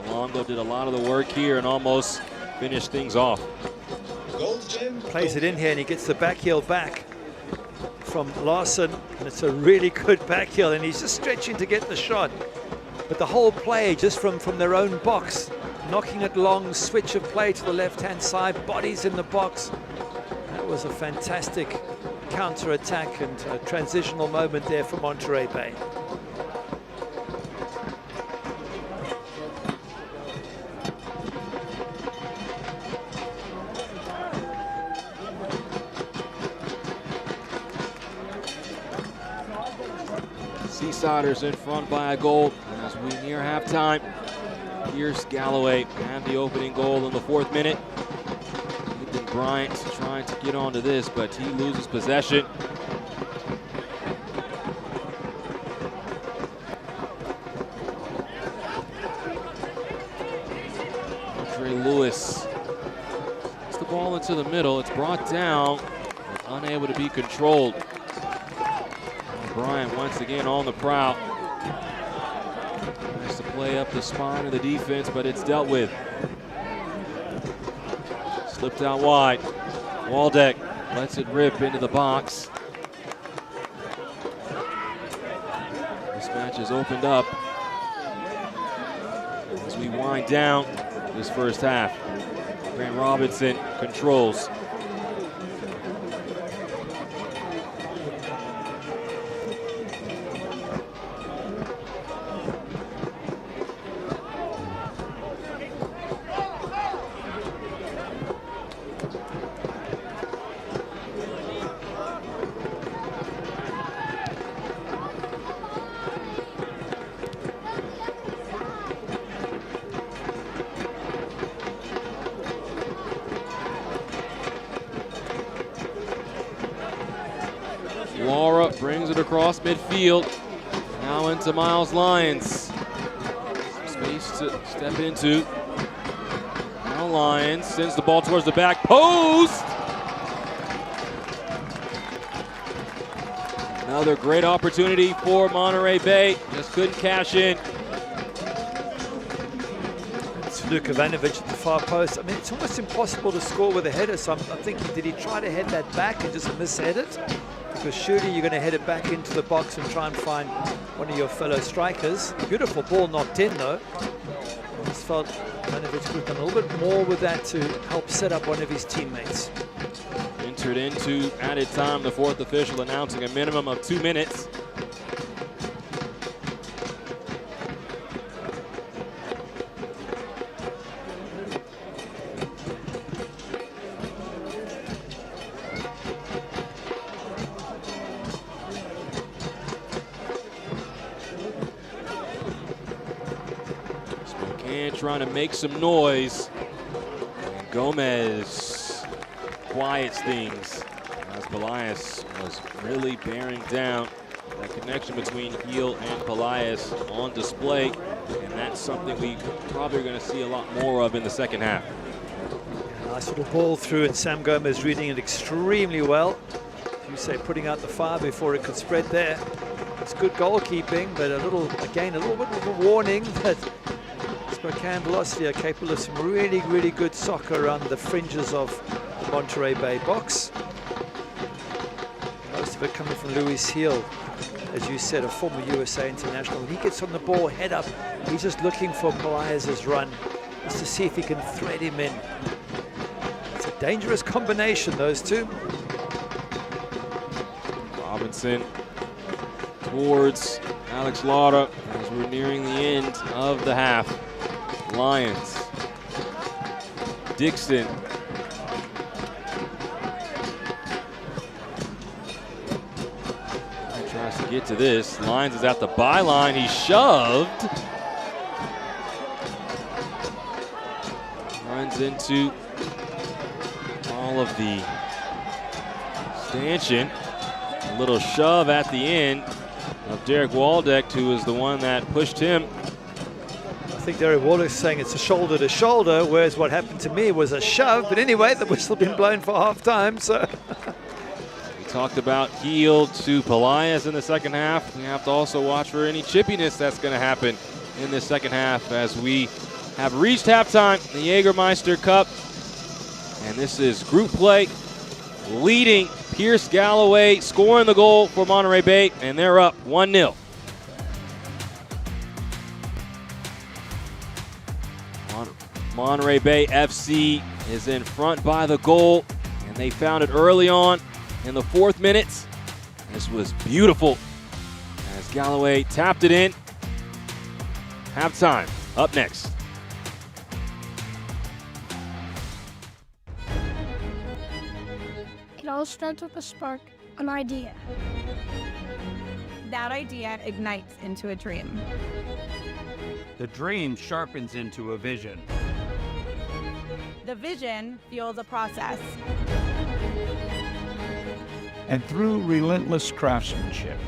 [SPEAKER 1] Malongo did a lot of the work here and almost finished things off.
[SPEAKER 2] Plays it in here and he gets the back heel back from Larson, and it's a really good back heel, and he's just stretching to get the shot. But the whole play just from their own box, knocking it long, switch of play to the left-hand side, bodies in the box. That was a fantastic counter-attack and a transitional moment there for Monterey Bay.
[SPEAKER 1] Seasiders in front by a goal as we near halftime. Here's Galloway had the opening goal in the 4th minute. Ethan Bryant trying to get onto this, but he loses possession. Andre Lewis gets the ball into the middle. It's brought down, but unable to be controlled. Bryant once again on the prowl. Tries to play up the spine of the defense, but it's dealt with. Slipped out wide. Waldeck lets it rip into the box. Mismatch Match has opened up as we wind down this first half. Grant Robinson controls. Laura brings it across midfield. Now into Miles Lyons. Space to step into. Now Lyons sends the ball towards the back post. Another great opportunity for Monterey Bay. Just couldn't cash in.
[SPEAKER 2] It's Luka Ivanovic at the far post. I mean, it's almost impossible to score with a header. So I'm thinking, did he try to head that back and just mishead it? Because surely you're going to head it back into the box and try and find one of your fellow strikers. Beautiful ball knocked in though. I just felt Ivanovic could have done a little bit more with that to help set up one of his teammates.
[SPEAKER 1] Entered into added time, the fourth official announcing a minimum of 2 minutes. Spokane trying to make some noise. And Gomez quiets things as Pelias was really bearing down. That connection between Heel and Pelias on display, and that's something we probably are going to see a lot more of in the second half.
[SPEAKER 2] Nice little ball through, and Sam Gomez reading it extremely well. As you say, putting out the fire before it could spread there. It's good goalkeeping, but a little bit of a warning that Spokane Velocity are capable of some really, really good soccer around the fringes of the Monterey Bay box. Most of it coming from Luis Heel, as you said, a former USA international. When he gets on the ball, head up, he's just looking for Pelias' run, just to see if he can thread him in. It's a dangerous combination, those two.
[SPEAKER 1] Robinson towards Alex Lara as we're nearing the end of the half. Lyons, Dixon, he tries to get to this. Lyons is at the byline. He's shoved. Runs into all of the stanchion. A little shove at the end of Derek Waldeck, who is the one that pushed him.
[SPEAKER 2] I think Derek Waldeck's saying it's a shoulder to shoulder, whereas what happened to me was a shove. But anyway, the whistle been blown for half time, so.
[SPEAKER 1] We talked about Heel to Pelias in the second half. We have to also watch for any chippiness that's going to happen in this second half as we have reached halftime in the Jägermeister Cup. And this is group play, leading Pierce Galloway, scoring the goal for Monterey Bay, and they're up 1-0. Monterey Bay FC is in front by the goal, and they found it early on in the 4th minute. This was beautiful as Galloway tapped it in. Halftime up next.
[SPEAKER 5] It all starts with a spark, an idea.
[SPEAKER 6] That idea ignites into a dream.
[SPEAKER 7] The dream sharpens into a vision.
[SPEAKER 6] The vision fuels a process.
[SPEAKER 7] And through relentless craftsmanship,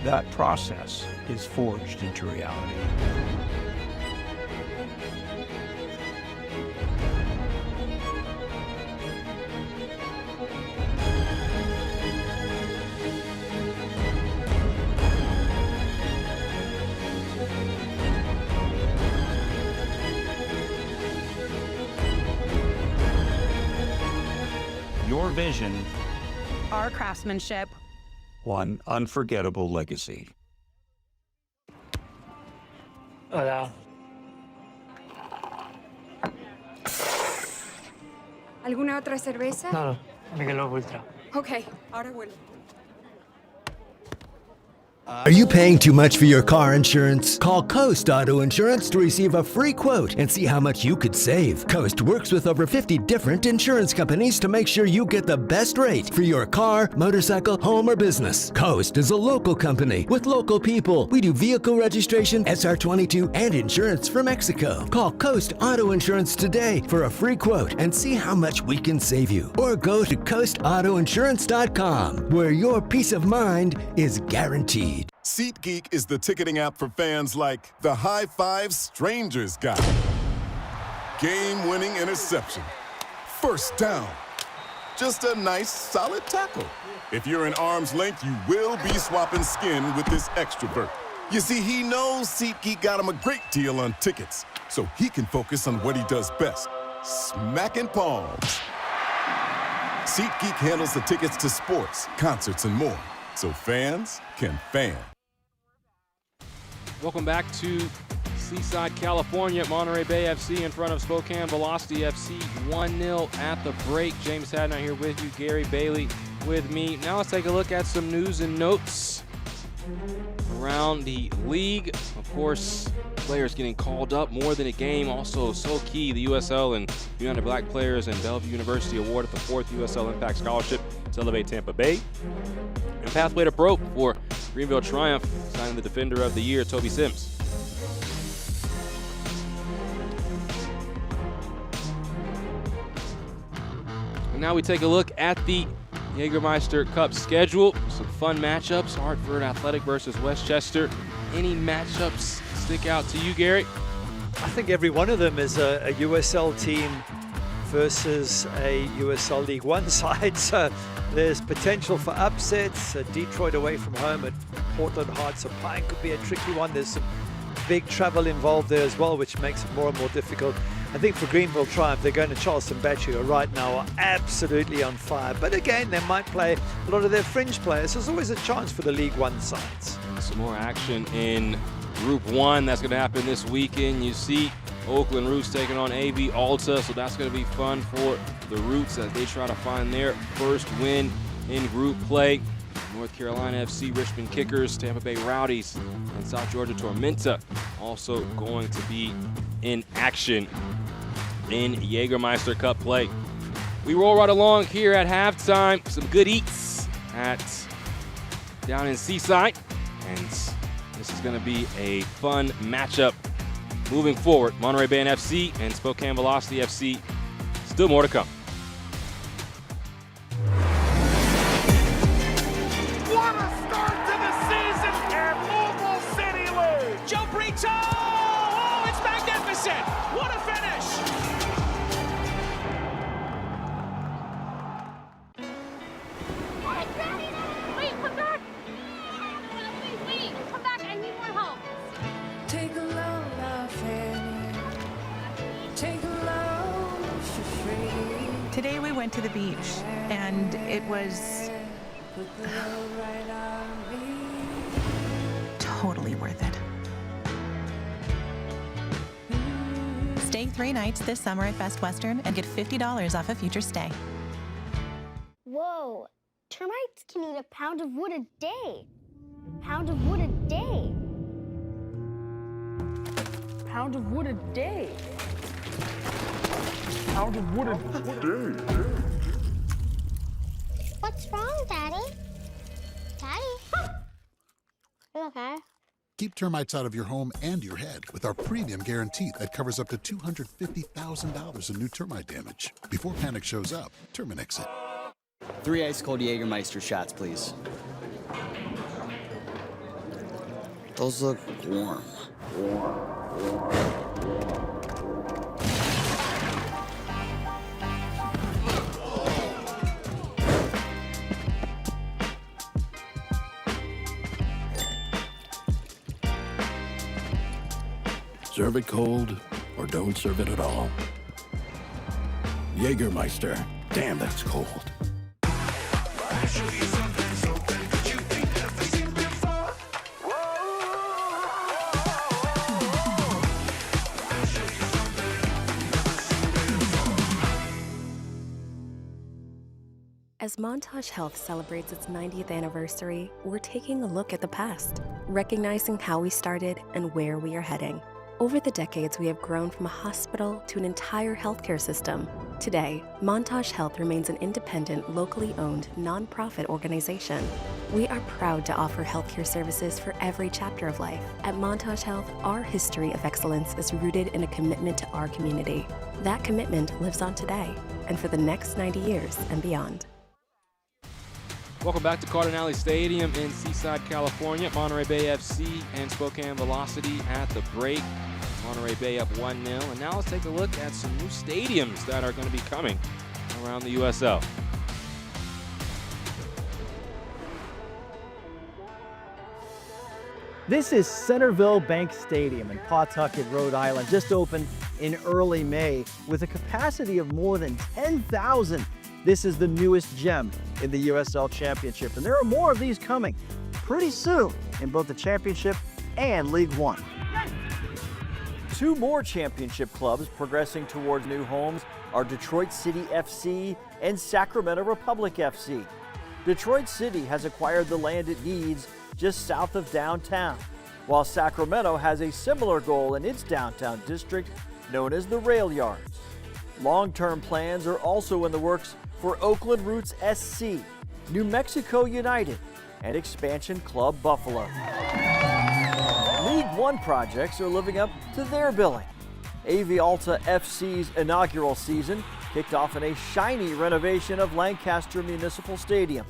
[SPEAKER 7] that process is forged into reality. Your vision,
[SPEAKER 6] Our craftsmanship,
[SPEAKER 7] one unforgettable legacy.
[SPEAKER 8] Hola.
[SPEAKER 5] ¿Alguna otra cerveza?
[SPEAKER 8] No, Michelob Ultra.
[SPEAKER 5] Ok, ahora vuelvo.
[SPEAKER 9] Are you paying too much for your car insurance? Call Coast Auto Insurance to receive a free quote and see how much you could save. Coast works with over 50 different insurance companies to make sure you get the best rate for your car, motorcycle, home, or business. Coast is a local company with local people. We do vehicle registration, SR22, and insurance for Mexico. Call Coast Auto Insurance today for a free quote and see how much we can save you. Or go to coastautoinsurance.com, where your peace of mind is guaranteed.
[SPEAKER 10] SeatGeek is the ticketing app for fans like the high five strangers got, game-winning interception, first down, just a nice solid tackle. If you're in arm's length, you will be swapping skin with this extrovert. You see, he knows SeatGeek got him a great deal on tickets, so he can focus on what he does best, smacking palms. SeatGeek handles the tickets to sports, concerts, and more, so fans can fan.
[SPEAKER 1] Welcome back to Seaside, California. Monterey Bay FC in front of Spokane Velocity FC 1-0 at the break. James Hadnot here with you, Gary Bailey with me. Now let's take a look at some news and notes around the league. Of course, players getting called up more than a game. Also so key, the USL and United Black Players and Bellevue University awarded the 4th USL Impact Scholarship to elevate Tampa Bay. And pathway to pro for Greenville Triumph, signing the Defender of the Year, Toby Sims. And now we take a look at the Jägermeister Cup schedule. Some fun matchups. Hartford Athletic versus Westchester. Any matchups stick out to you, Gary?
[SPEAKER 2] I think every one of them is a USL team versus a USL League One side. So there's potential for upsets. Detroit away from home at Portland Hearts of Pine could be a tricky one. There's some big travel involved there as well, which makes it more and more difficult. I think for Greenville Triumph, they're going to Charleston Battery, who right now are absolutely on fire. But again, they might play a lot of their fringe players. There's always a chance for the League One sides.
[SPEAKER 1] Some more action in Group 1. That's going to happen this weekend. You see Oakland Roots taking on AV Alta, so that's going to be fun for the Roots as they try to find their first win in group play. North Carolina FC, Richmond Kickers, Tampa Bay Rowdies, and South Georgia Tormenta also going to be in action in Jägermeister Cup play. We roll right along here at halftime. Some good eats down in Seaside, and this is going to be a fun matchup moving forward. Monterey Bay FC and Spokane Velocity FC. Still more to come.
[SPEAKER 11] What a start to the season at Louisville City League! Joe Brito! Oh, it's magnificent! What a finish!
[SPEAKER 12] Wait, come back! Wait, come back, I need more help.
[SPEAKER 13] Take a loan off Fannie. Take a loan for free.
[SPEAKER 6] Today we went to the beach, and it was totally worth it. Stay 3 nights this summer at Best Western and get $50 off a future stay.
[SPEAKER 4] Whoa, termites can eat a pound of wood a day. Pound of wood a day.
[SPEAKER 14] Pound of wood a day. Pound of wood a day.
[SPEAKER 4] What's wrong, Daddy? Daddy? You okay?
[SPEAKER 15] Keep termites out of your home and your head with our premium guarantee that covers up to $250,000 in new termite damage. Before panic shows up, Terminix it.
[SPEAKER 16] 3 ice-cold Jägermeister shots, please. Those look warm.
[SPEAKER 17] Serve it cold or don't serve it at all. Jägermeister. Damn, that's cold.
[SPEAKER 3] As Montage Health celebrates its 90th anniversary, we're taking a look at the past, recognizing how we started and where we are heading. Over the decades, we have grown from a hospital to an entire healthcare system. Today, Montage Health remains an independent, locally owned, nonprofit organization. We are proud to offer healthcare services for every chapter of life. At Montage Health, our history of excellence is rooted in a commitment to our community. That commitment lives on today and for the next 90 years and beyond.
[SPEAKER 1] Welcome back to Cardinale Stadium in Seaside, California. Monterey Bay FC and Spokane Velocity at the break. Monterey Bay up 1-0. And now let's take a look at some new stadiums that are going to be coming around the USL.
[SPEAKER 8] This is Centerville Bank Stadium in Pawtucket, Rhode Island, just opened in early May with a capacity of more than 10,000. This is the newest gem in the USL Championship, and there are more of these coming pretty soon in both the Championship and League One. Two more championship clubs progressing towards new homes are Detroit City FC and Sacramento Republic FC. Detroit City has acquired the land it needs just south of downtown, while Sacramento has a similar goal in its downtown district known as the Rail Yards. Long-term plans are also in the works for Oakland Roots SC, New Mexico United, and Expansion Club Buffalo. League One projects are living up to their billing. AV Alta FC's inaugural season kicked off in a shiny renovation of Lancaster Municipal Stadium.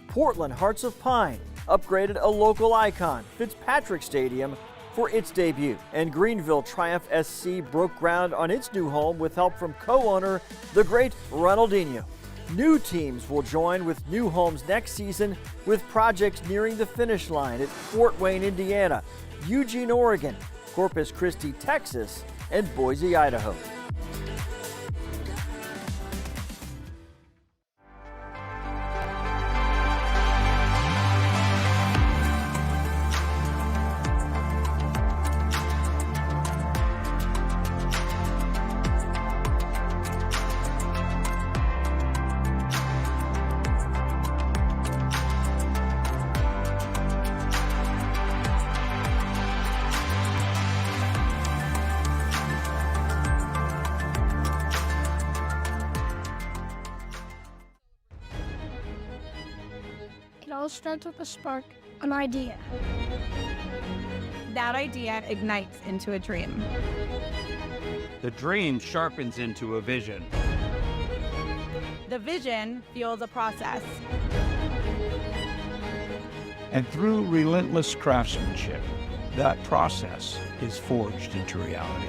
[SPEAKER 8] Portland Hearts of Pine upgraded a local icon, Fitzpatrick Stadium, for its debut. And Greenville Triumph SC broke ground on its new home with help from co-owner, the great Ronaldinho. New teams will join with new homes next season, with projects nearing the finish line at Fort Wayne, Indiana, Eugene, Oregon, Corpus Christi, Texas, and Boise, Idaho.
[SPEAKER 18] It all starts with a spark, an idea.
[SPEAKER 19] That idea ignites into a dream.
[SPEAKER 7] The dream sharpens into a vision.
[SPEAKER 19] The vision fuels a process.
[SPEAKER 7] And through relentless craftsmanship, that process is forged into reality.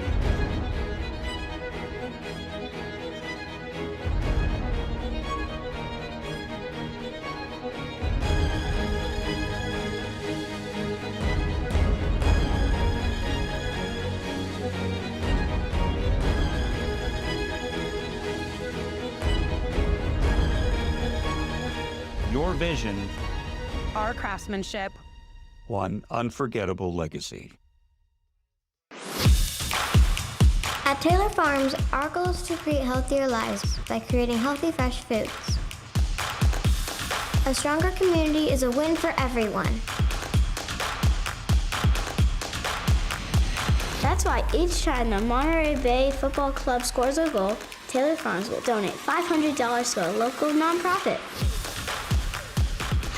[SPEAKER 7] Your vision,
[SPEAKER 19] Our craftsmanship,
[SPEAKER 17] One unforgettable legacy.
[SPEAKER 4] At Taylor Farms, our goal is to create healthier lives by creating healthy, fresh foods. A stronger community is a win for everyone. That's why each time the Monterey Bay Football Club scores a goal, Taylor Farms will donate $500 to a local nonprofit.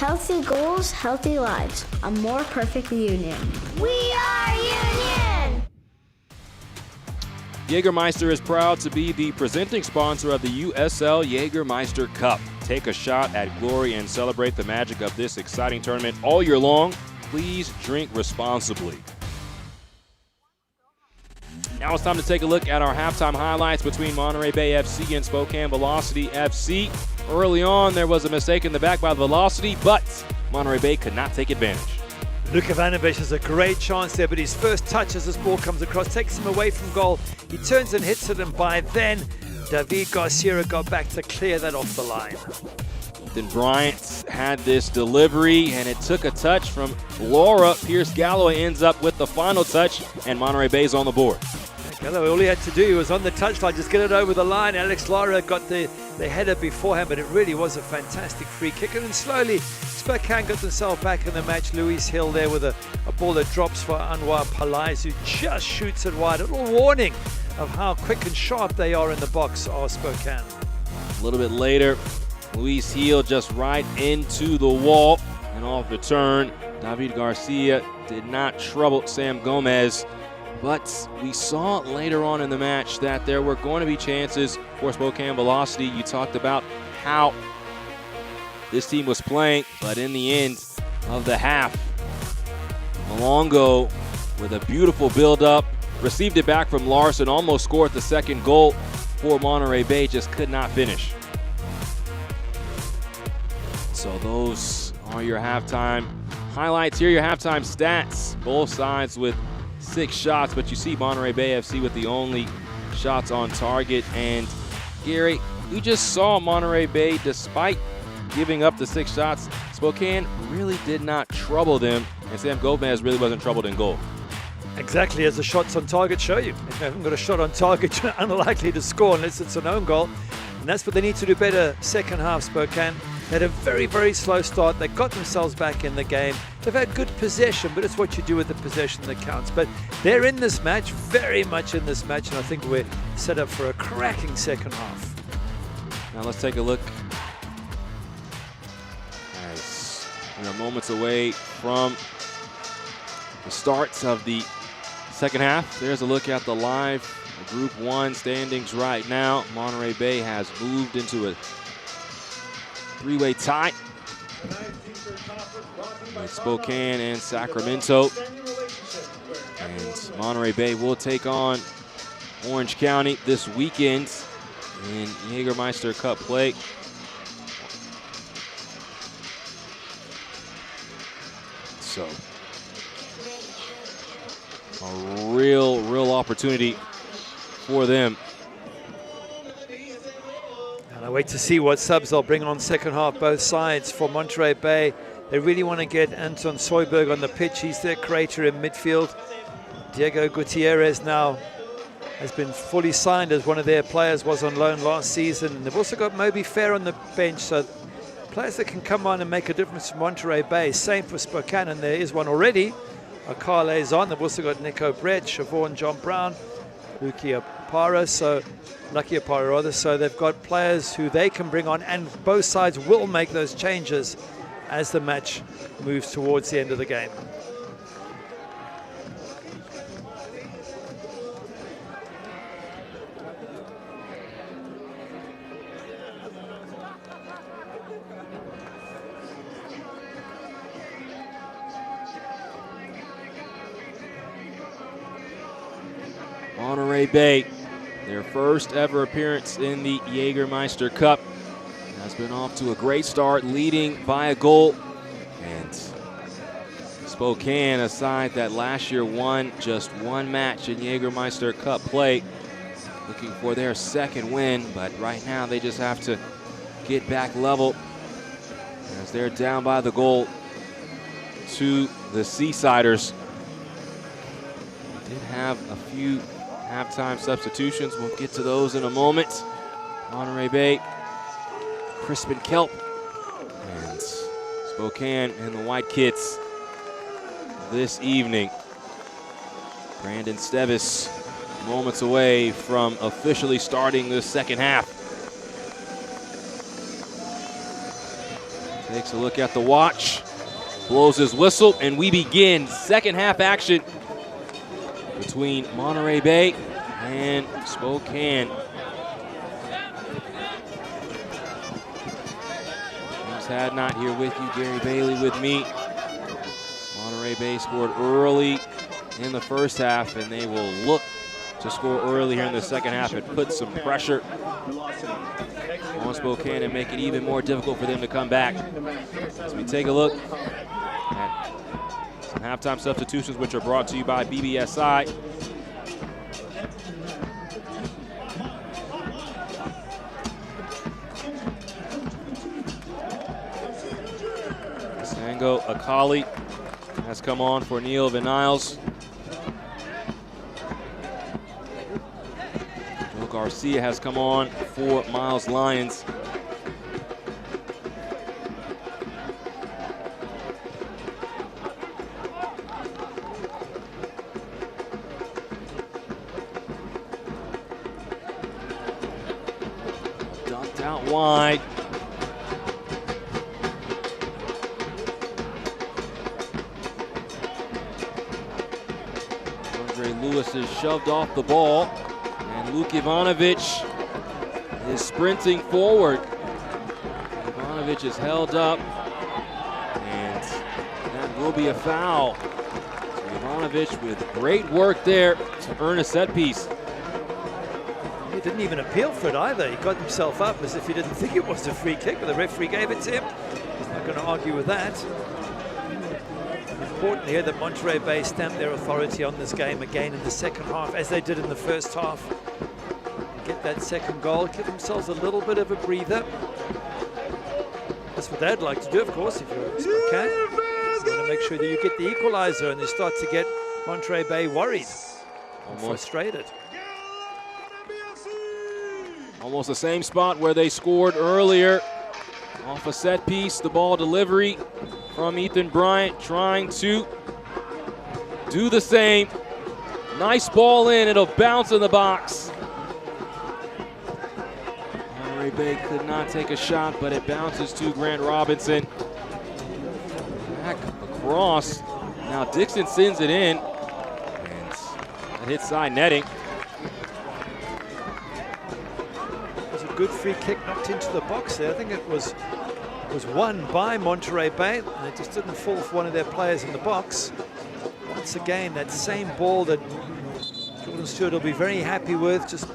[SPEAKER 4] Healthy goals, healthy lives. A more perfect union. We are Union!
[SPEAKER 1] Jägermeister is proud to be the presenting sponsor of the USL Jägermeister Cup. Take a shot at glory and celebrate the magic of this exciting tournament all year long. Please drink responsibly. Now it's time to take a look at our halftime highlights between Monterey Bay FC and Spokane Velocity FC. Early on, there was a mistake in the back by Velocity, but Monterey Bay could not take advantage.
[SPEAKER 2] Luka Ivanovic has a great chance there, but his first touch as this ball comes across takes him away from goal. He turns and hits it, and by then, David Garcia got back to clear that off the line.
[SPEAKER 1] Then Bryant had this delivery, and it took a touch from Laura. Pierce Galloway ends up with the final touch, and Monterey Bay's on the board.
[SPEAKER 2] All he had to do was on the touchline, just get it over the line. Alex Lara got the header beforehand, but it really was a fantastic free kick. And then slowly, Spokane got themselves back in the match. Luis Hill there with a ball that drops for Anwar Palais, who just shoots it wide. A little warning of how quick and sharp they are in the box, are Spokane.
[SPEAKER 1] A little bit later, Luis Hill just right into the wall. And off the turn, David Garcia did not trouble Sam Gomez. But we saw later on in the match that there were going to be chances for Spokane Velocity. You talked about how this team was playing, but in the end of the half, Malongo with a beautiful build-up, received it back from Larson, almost scored the second goal for Monterey Bay, just could not finish. So those are your halftime highlights. Here are your halftime stats. Both sides with 6 shots, but you see Monterey Bay FC with the only shots on target. And Gary, we just saw Monterey Bay, despite giving up the 6 shots, Spokane really did not trouble them, and Sam Gomez really wasn't troubled in goal.
[SPEAKER 2] Exactly, as the shots on target show you. If you haven't got a shot on target, you're unlikely to score unless it's an own goal. And that's what they need to do better second half, Spokane. They had a very, very slow start. They got themselves back in the game. They've had good possession, but it's what you do with the possession that counts. But they're in this match, very much in this match, and I think we're set up for a cracking second half.
[SPEAKER 1] Now let's take a look. As we are moments away from the starts of the second half. There's a look at the live Group 1 standings right now. Monterey Bay has moved into a 3-way tie with Spokane and Sacramento. And Monterey Bay will take on Orange County this weekend in Jägermeister Cup play. So a real opportunity for them.
[SPEAKER 2] And I wait to see what subs they'll bring on second half, both sides. For Monterey Bay, they really want to get Anton Soyberg on the pitch. He's their creator in midfield. Diego Gutierrez now has been fully signed as one of their players, was on loan last season. And they've also got Moby Fair on the bench, so players that can come on and make a difference for Monterey Bay. Same for Spokane, and there is one already. Akale's on. They've also got Nico Brett, Siobhan John Brown, Lucky Apara, so they've got players who they can bring on, and both sides will make those changes as the match moves towards the end of the game.
[SPEAKER 1] Monterey Bay, their first ever appearance in the Jägermeister Cup, has been off to a great start, leading by a goal. And Spokane, a side that last year won just one match in Jägermeister Cup play, looking for their second win, but right now they just have to get back level as they're down by the goal to the Seasiders. We did have a few halftime substitutions. We'll get to those in a moment. Monterey Bay, Crispin Kelp, and Spokane in the white kits this evening. Brandon Stevis moments away from officially starting the second half. Takes a look at the watch, blows his whistle, and we begin second half action between Monterey Bay and Spokane. James Hadnot here with you, Gary Bailey with me. Monterey Bay scored early in the first half, and they will look to score early here in the second half and put some pressure on Spokane and make it even more difficult for them to come back. As we take a look at some halftime substitutions, which are brought to you by BBSI. Sango Akali has come on for Neil Van Niles. Garcia has come on for Miles Lyons. Dumped out wide. Lewis is shoved off the ball, and Luke Ivanovic is sprinting forward. Ivanovic is held up, and that will be a foul. So Ivanovic with great work there to earn a set piece.
[SPEAKER 2] He didn't even appeal for it either. He got himself up as if he didn't think it was a free kick, but the referee gave it to him. He's not going to argue with that. Important here that Monterey Bay stamped their authority on this game again in the second half, as they did in the first half. Get that second goal, give themselves a little bit of a breather. That's what they'd like to do, of course, if you're Spokane. You want to make sure that you get the equalizer, and you start to get Monterey Bay worried, frustrated.
[SPEAKER 1] Almost the same spot where they scored earlier. Off a set piece, the ball delivery from Ethan Bryant, trying to do the same. Nice ball in, it'll bounce in the box. Monterey Bay could not take a shot, but it bounces to Grant Robinson. Back across. Now Dixon sends it in, and it hits side netting.
[SPEAKER 2] Good free kick knocked into the box there. I think it was won by Monterey Bay, and it just didn't fall for one of their players in the box. Once again, that same ball that Jordan Stewart will be very happy with, just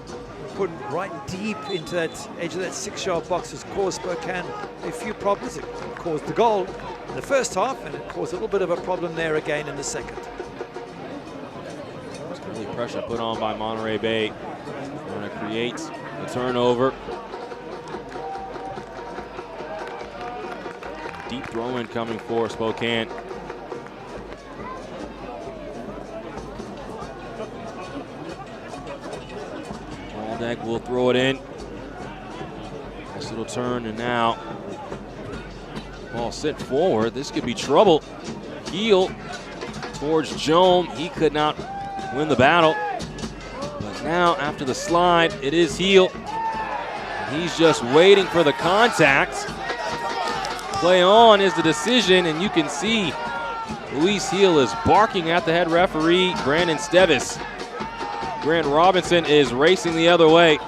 [SPEAKER 2] put right deep into that edge of that 6-yard box, has caused Spokane a few problems. It caused the goal in the first half, and it caused a little bit of a problem there again in the second.
[SPEAKER 1] Early pressure put on by Monterey Bay. Trying to create a turnover. Deep throw-in coming for Spokane. Waldeck will throw it in. Nice little turn, and now ball sent forward. This could be trouble. Heel towards Jome. He could not win the battle. But now, after the slide, it is Heel. He's just waiting for the contact. Play on is the decision, and you can see Luis Heel is barking at the head referee, Brandon Stevis. Grant Robinson is racing the other way,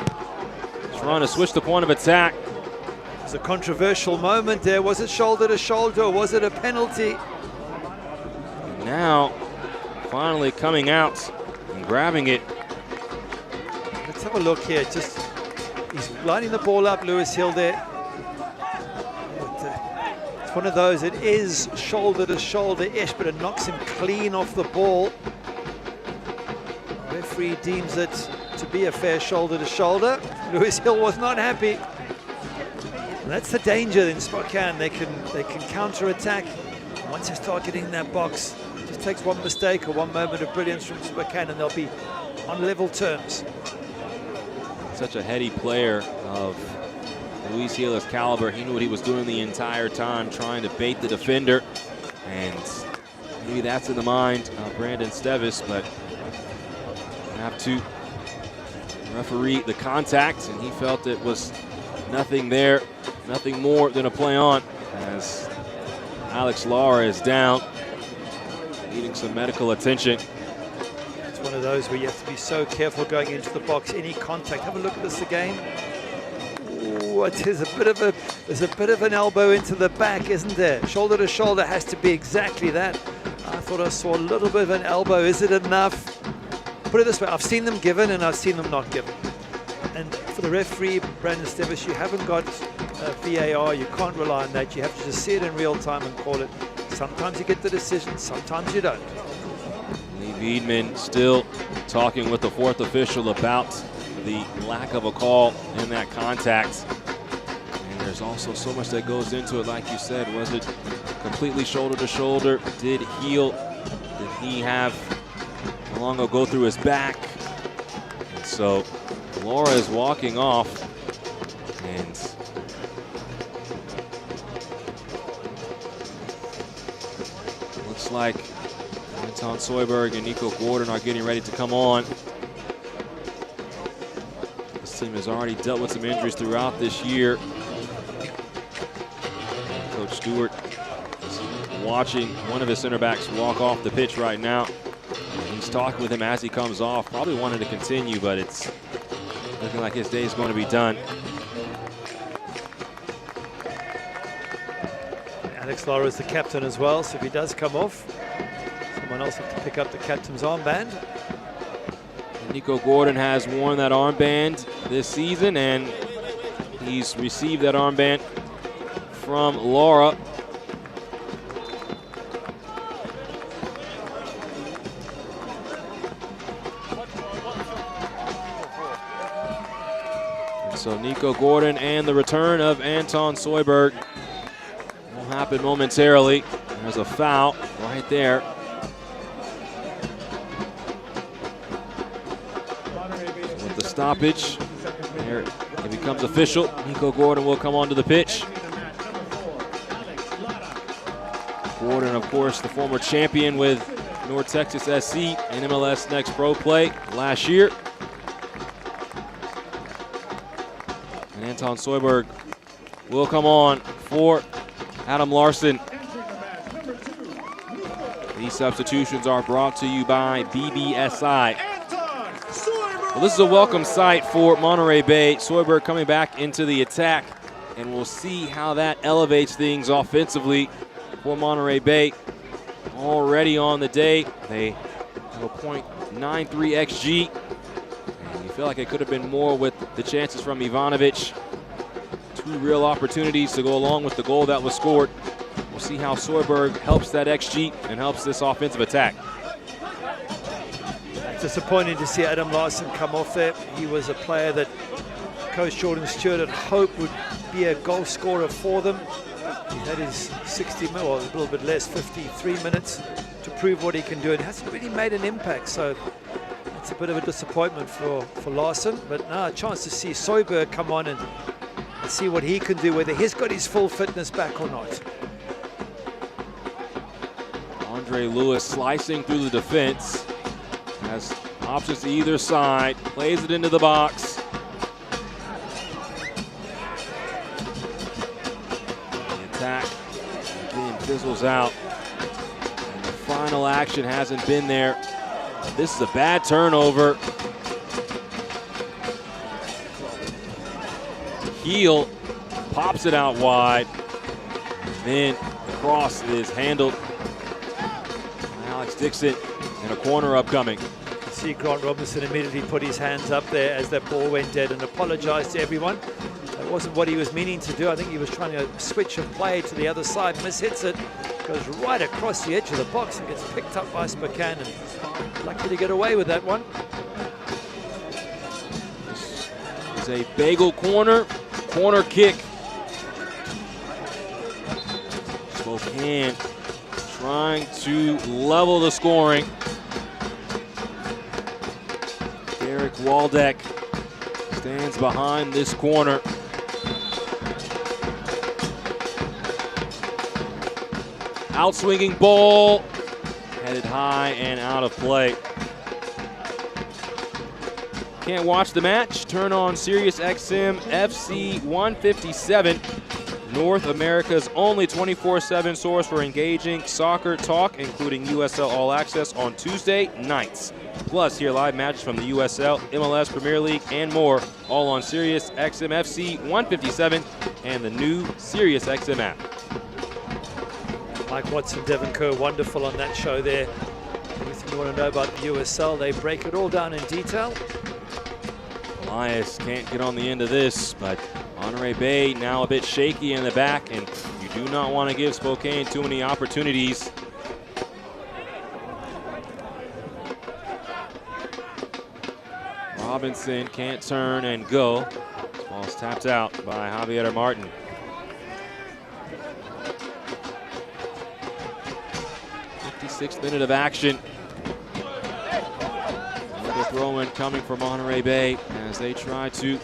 [SPEAKER 1] trying to switch the point of attack.
[SPEAKER 2] It's a controversial moment there. Was it shoulder to shoulder, or was it a penalty?
[SPEAKER 1] And now, finally coming out and grabbing it.
[SPEAKER 2] Let's have a look here. Just he's lining the ball up, Luis Heel there. It's one of those, it is shoulder to shoulder-ish, but it knocks him clean off the ball. The referee deems it to be a fair shoulder to shoulder. Luis Heel was not happy. And that's the danger in Spokane. They can counter-attack. Once they start getting in that box, it just takes one mistake or one moment of brilliance from Spokane, and they'll be on level terms.
[SPEAKER 1] Such a heady player of Luis Heel's caliber. He knew what he was doing the entire time, trying to bait the defender. And maybe that's in the mind of Brandon Stevis, but have to referee the contact, and he felt it was nothing there, nothing more than a play on, as Alex Lara is down, needing some medical attention.
[SPEAKER 2] It's one of those where you have to be so careful going into the box. Any contact, have a look at this again. Ooh, there's a bit of an elbow into the back, isn't there? Shoulder to shoulder has to be exactly that. I thought I saw a little bit of an elbow. Is it enough? Put it this way, I've seen them given and I've seen them not given. And for the referee, Brandon Stevis, you haven't got VAR, you can't rely on that. You have to just see it in real time and call it. Sometimes you get the decision, sometimes you don't.
[SPEAKER 1] Lee Veidman still talking with the fourth official about the lack of a call in that contact. And there's also so much that goes into it, like you said. Was it completely shoulder to shoulder? Did Heel, did he have Malongo go through his back? And So Laura is walking off, and looks like Anton Soyberg and Nico Gordon are getting ready to come on. This team has already dealt with some injuries throughout this year. Coach Stewart is watching one of his center backs walk off the pitch right now. He's talking with him as he comes off, probably wanted to continue, but it's looking like his day is going to be done.
[SPEAKER 2] Alex Lara is the captain as well, so if he does come off, someone else has to pick up the captain's armband.
[SPEAKER 1] Nico Gordon has worn that armband this season, and he's received that armband from Laura. So Nico Gordon and the return of Anton Soyberg will happen momentarily. There's a foul right there. So with the stoppage, there it becomes official. Nico Gordon will come onto the pitch. Gordon, of course, the former champion with North Texas SC and MLS Next Pro play last year. And Anton Soyberg will come on for Adam Larson. These substitutions are brought to you by BBSI. Well, this is a welcome sight for Monterey Bay. Soyberg coming back into the attack, and we'll see how that elevates things offensively for Monterey Bay. Already on the day, they have a .93 XG. And you feel like it could have been more with the chances from Ivanovic. Two real opportunities to go along with the goal that was scored. We'll see how Soyberg helps that XG and helps this offensive attack.
[SPEAKER 2] Disappointing to see Adam Larson come off there. He was a player that Coach Jordan Stewart had hoped would be a goal scorer for them. He had his 60 minutes, or a little bit less, 53 minutes to prove what he can do. It hasn't really made an impact, so it's a bit of a disappointment for Larson. But now a chance to see Soyberg come on and see what he can do, whether he's got his full fitness back or not.
[SPEAKER 1] Andre Lewis slicing through the defense. Has options to either side, plays it into the box. The attack again fizzles out. And the final action hasn't been there. This is a bad turnover. Heel pops it out wide. Then the cross is handled by Alex Dixon, and a corner upcoming.
[SPEAKER 2] See Grant Robinson immediately put his hands up there as that ball went dead and apologized to everyone. That wasn't what he was meaning to do. I think he was trying to switch and play to the other side, mishits it, goes right across the edge of the box and gets picked up by Spokane, and lucky to get away with that one.
[SPEAKER 1] This is a bagel corner kick. Spokane trying to level the scoring. Derek Waldeck stands behind this corner. Outswinging ball, headed high and out of play. Can't watch the match? Turn on Sirius XM FC 157. North America's only 24/7 source for engaging soccer talk, including USL All Access on Tuesday nights. Plus, hear live matches from the USL, MLS Premier League, and more, all on Sirius XM FC 157 and the new Sirius XM app.
[SPEAKER 2] Mike Watson, Devon Kerr, wonderful on that show there. Everything you want to know about the USL, they break it all down in detail.
[SPEAKER 1] Elias can't get on the end of this, but Monterey Bay now a bit shaky in the back, and you do not want to give Spokane too many opportunities. Robinson can't turn and go. Ball's tapped out by Javier Martin. #56 minute of action. Another throw-in coming for Monterey Bay as they try to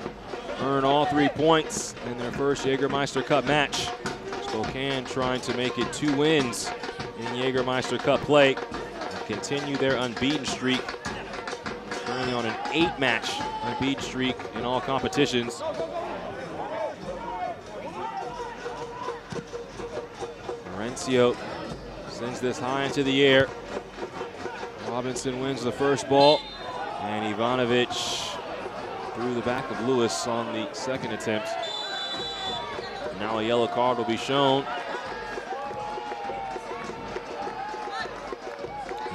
[SPEAKER 1] earn all 3 points in their first Jägermeister Cup match. Spokane trying to make it 2 wins in Jägermeister Cup play and continue their unbeaten streak. Currently on an 8-match unbeaten streak in all competitions. Mauricio sends this high into the air. Robinson wins the first ball, and Ivanovic through the back of Lewis on the second attempt. And now a yellow card will be shown.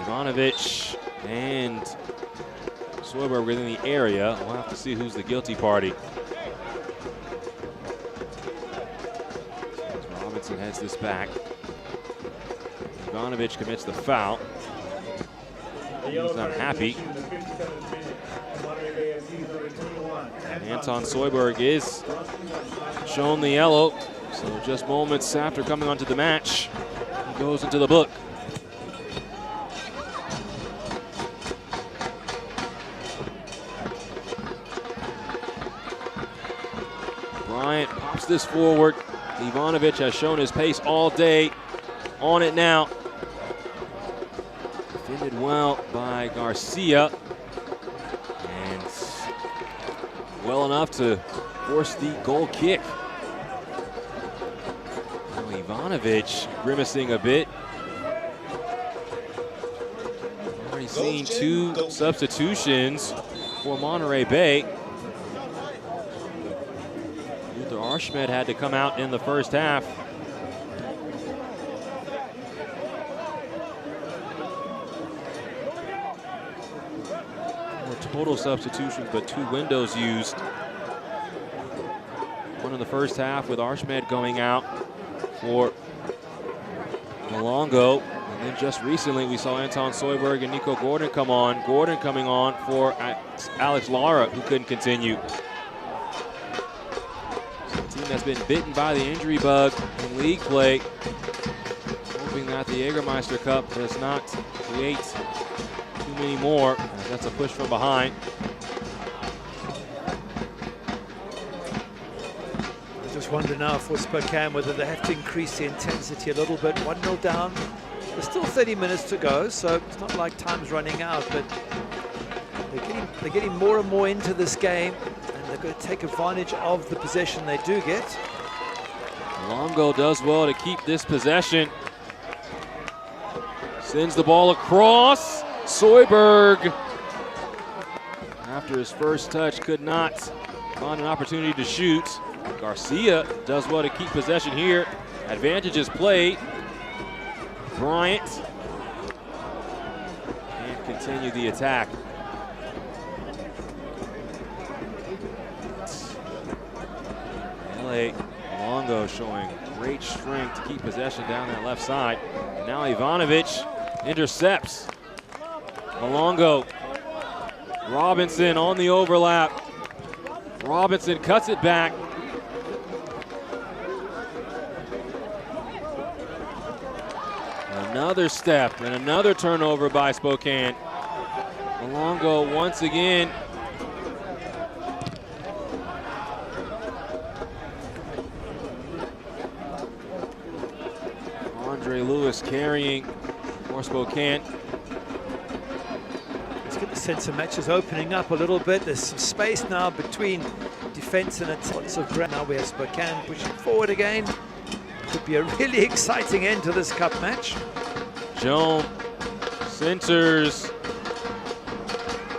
[SPEAKER 1] Ivanovic and Soyberg within the area. We'll have to see who's the guilty party. As Robinson heads this back. Ivanovic commits the foul. He's not happy. Anton Soyberg is shown the yellow. So just moments after coming onto the match, he goes into the book. Bryant pops this forward. Ivanovic has shown his pace all day. On it now. Defended well by Garcia. And well enough to force the goal kick. Now Ivanovic grimacing a bit. Already seen 2 substitutions for Monterey Bay. Arshmed had to come out in the first half. More total substitutions, but 2 windows used. One in the first half with Arshmed going out for Malongo. And then just recently we saw Anton Soyberg and Nico Gordon come on. Gordon coming on for Alex Lara, who couldn't continue. That's been bitten by the injury bug in league play. Hoping that the Jägermeister Cup does not create too many more. That's a push from behind.
[SPEAKER 2] I just wonder now for Spokane whether they have to increase the intensity a little bit. 1-0 down. There's still 30 minutes to go, so it's not like time's running out, but they're getting more and more into this game. They're going to take advantage of the possession they do get.
[SPEAKER 1] Longo does well to keep this possession. Sends the ball across. Soyberg, after his first touch, could not find an opportunity to shoot. Garcia does well to keep possession here. Advantage is played. Bryant can't continue the attack. Longo showing great strength to keep possession down that left side. And now Ivanovic intercepts. Malongo. Robinson on the overlap. Robinson cuts it back. Another step and another turnover by Spokane. Malongo once again. Lewis carrying for Spokane.
[SPEAKER 2] Let's get the sense of matches opening up a little bit. There's some space now between defense and lots of ground. Now we have Spokane pushing forward again. Could be a really exciting end to this cup match.
[SPEAKER 1] Joan centers.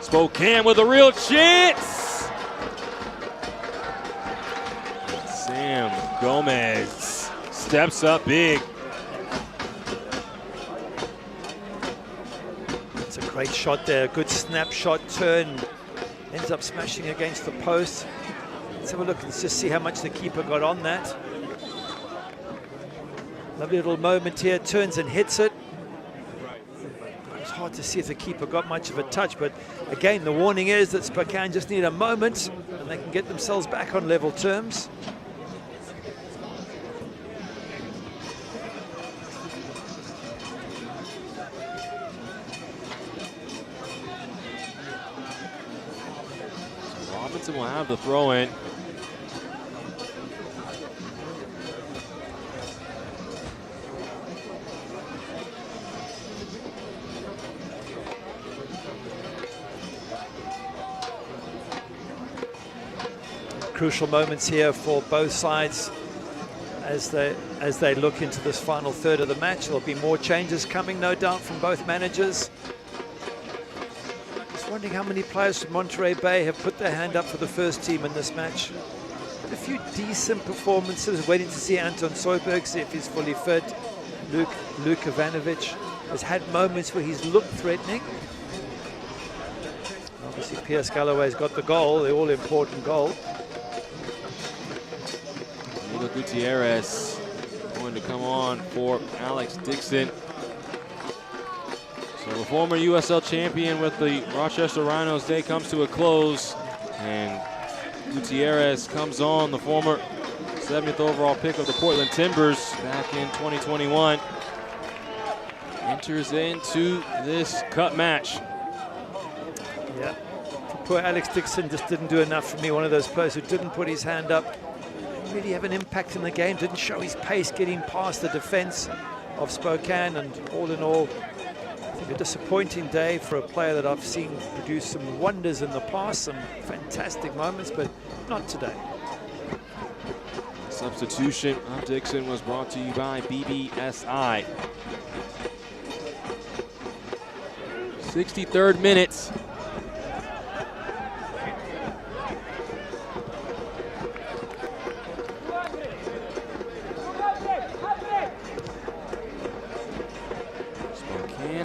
[SPEAKER 1] Spokane with a real chance. Sam Gomez steps up big.
[SPEAKER 2] Great shot there, good snapshot turn. Ends up smashing against the post. Let's have a look and just see how much the keeper got on that. Lovely little moment here, turns and hits it. It's hard to see if the keeper got much of a touch, but again, the warning is that Spokane just need a moment and they can get themselves back on level terms.
[SPEAKER 1] Robinson will have the throw in.
[SPEAKER 2] Crucial moments here for both sides as they look into this final third of the match. There'll be more changes coming, no doubt, from both managers. Just wondering how many players from Monterey Bay have put their hand up for the first team in this match. A few decent performances, waiting to see Anton Soyberg, see if he's fully fit. Luke Ivanovic has had moments where he's looked threatening. Obviously, Pierce Galloway's got the goal, the all-important goal.
[SPEAKER 1] Gutierrez going to come on for Alex Dixon. So the former USL champion with the Rochester Rhinos day comes to a close, and Gutierrez comes on, the former 7th overall pick of the Portland Timbers back in 2021. Enters into this cup match.
[SPEAKER 2] Yeah, poor Alex Dixon just didn't do enough for me. One of those players who didn't put his hand up. Really have an impact in the game, didn't show his pace getting past the defense of Spokane, and all in all, I think a disappointing day for a player that I've seen produce some wonders in the past, some fantastic moments, but not today.
[SPEAKER 1] Substitution of Dixon was brought to you by BBSI. 63rd minute.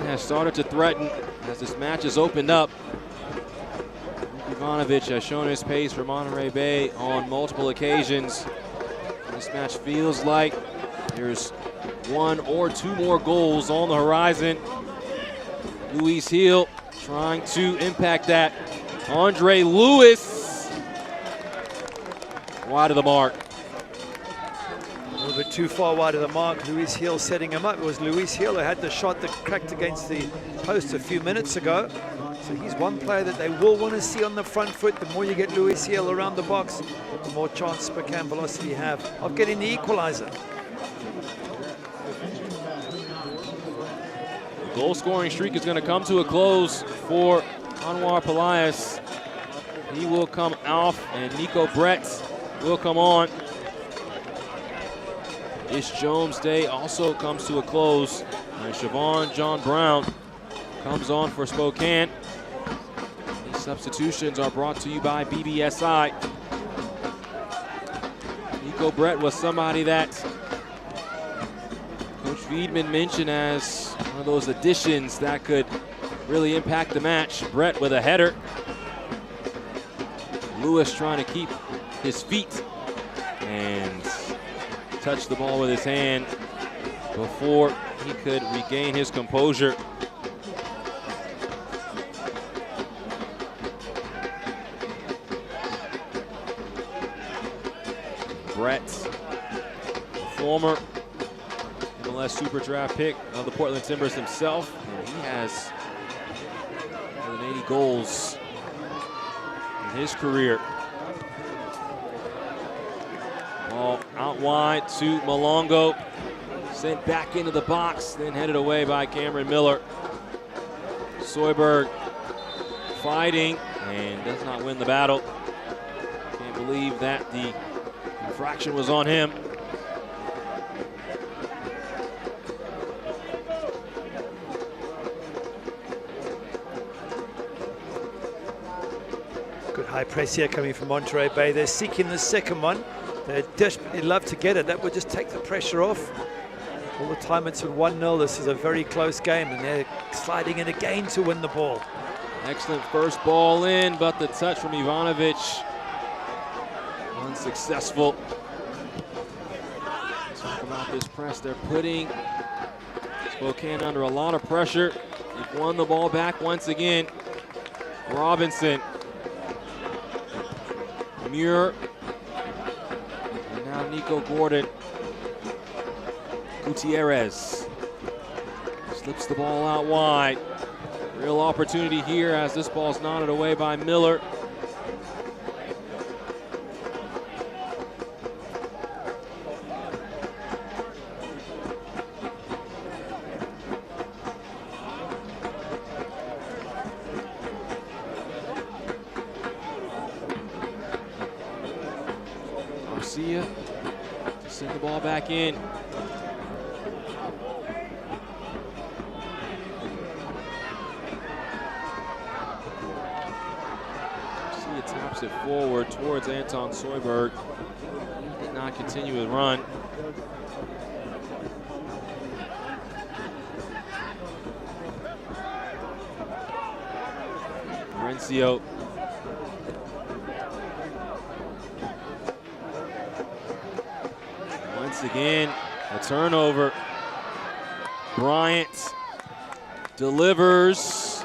[SPEAKER 1] Has started to threaten as this match has opened up. Ivanovic has shown his pace for Monterey Bay on multiple occasions. This match feels like there's 1 or 2 more goals on the horizon. Luis Hill trying to impact that. Andre Lewis wide of the mark.
[SPEAKER 2] A little bit too far wide of the mark. Luis Hill setting him up. It was Luis Hill who had the shot that cracked against the post a few minutes ago. So he's one player that they will want to see on the front foot. The more you get Luis Hill around the box, the more chance Spokane Velocity have of getting the equalizer.
[SPEAKER 1] The goal scoring streak is going to come to a close for Anwar Pelias. He will come off and Nico Brett will come on. Ish Jones' day also comes to a close, and Siobhan John Brown comes on for Spokane. These substitutions are brought to you by BBSI. Nico Brett was somebody that Coach Wiedemann mentioned as one of those additions that could really impact the match. Brett with a header. Lewis trying to keep his feet and touched the ball with his hand before he could regain his composure. Brett, former MLS Super Draft pick of the Portland Timbers himself, and he has more than 80 goals in his career. Ball out wide to Malongo, sent back into the box, then headed away by Cameron Miller. Soyberg fighting and does not win the battle. Can't believe that the infraction was on him.
[SPEAKER 2] Good high press here coming from Monterey Bay. They're seeking the second one. They'd desperately love to get it. That would just take the pressure off. All the time it's at 1-0. This is a very close game, and they're sliding in again to win the ball.
[SPEAKER 1] Excellent first ball in, but the touch from Ivanovic unsuccessful. Talk about this press. They're putting Spokane under a lot of pressure. They've won the ball back once again. Robinson. Muir. And now Nico Gordon. Gutierrez slips the ball out wide. Real opportunity here as this ball's nodded away by Miller. Garcia to send the ball back in. Garcia taps it forward towards Anton Soyberg. He did not continue his run. Rencio. Once again, a turnover. Bryant delivers.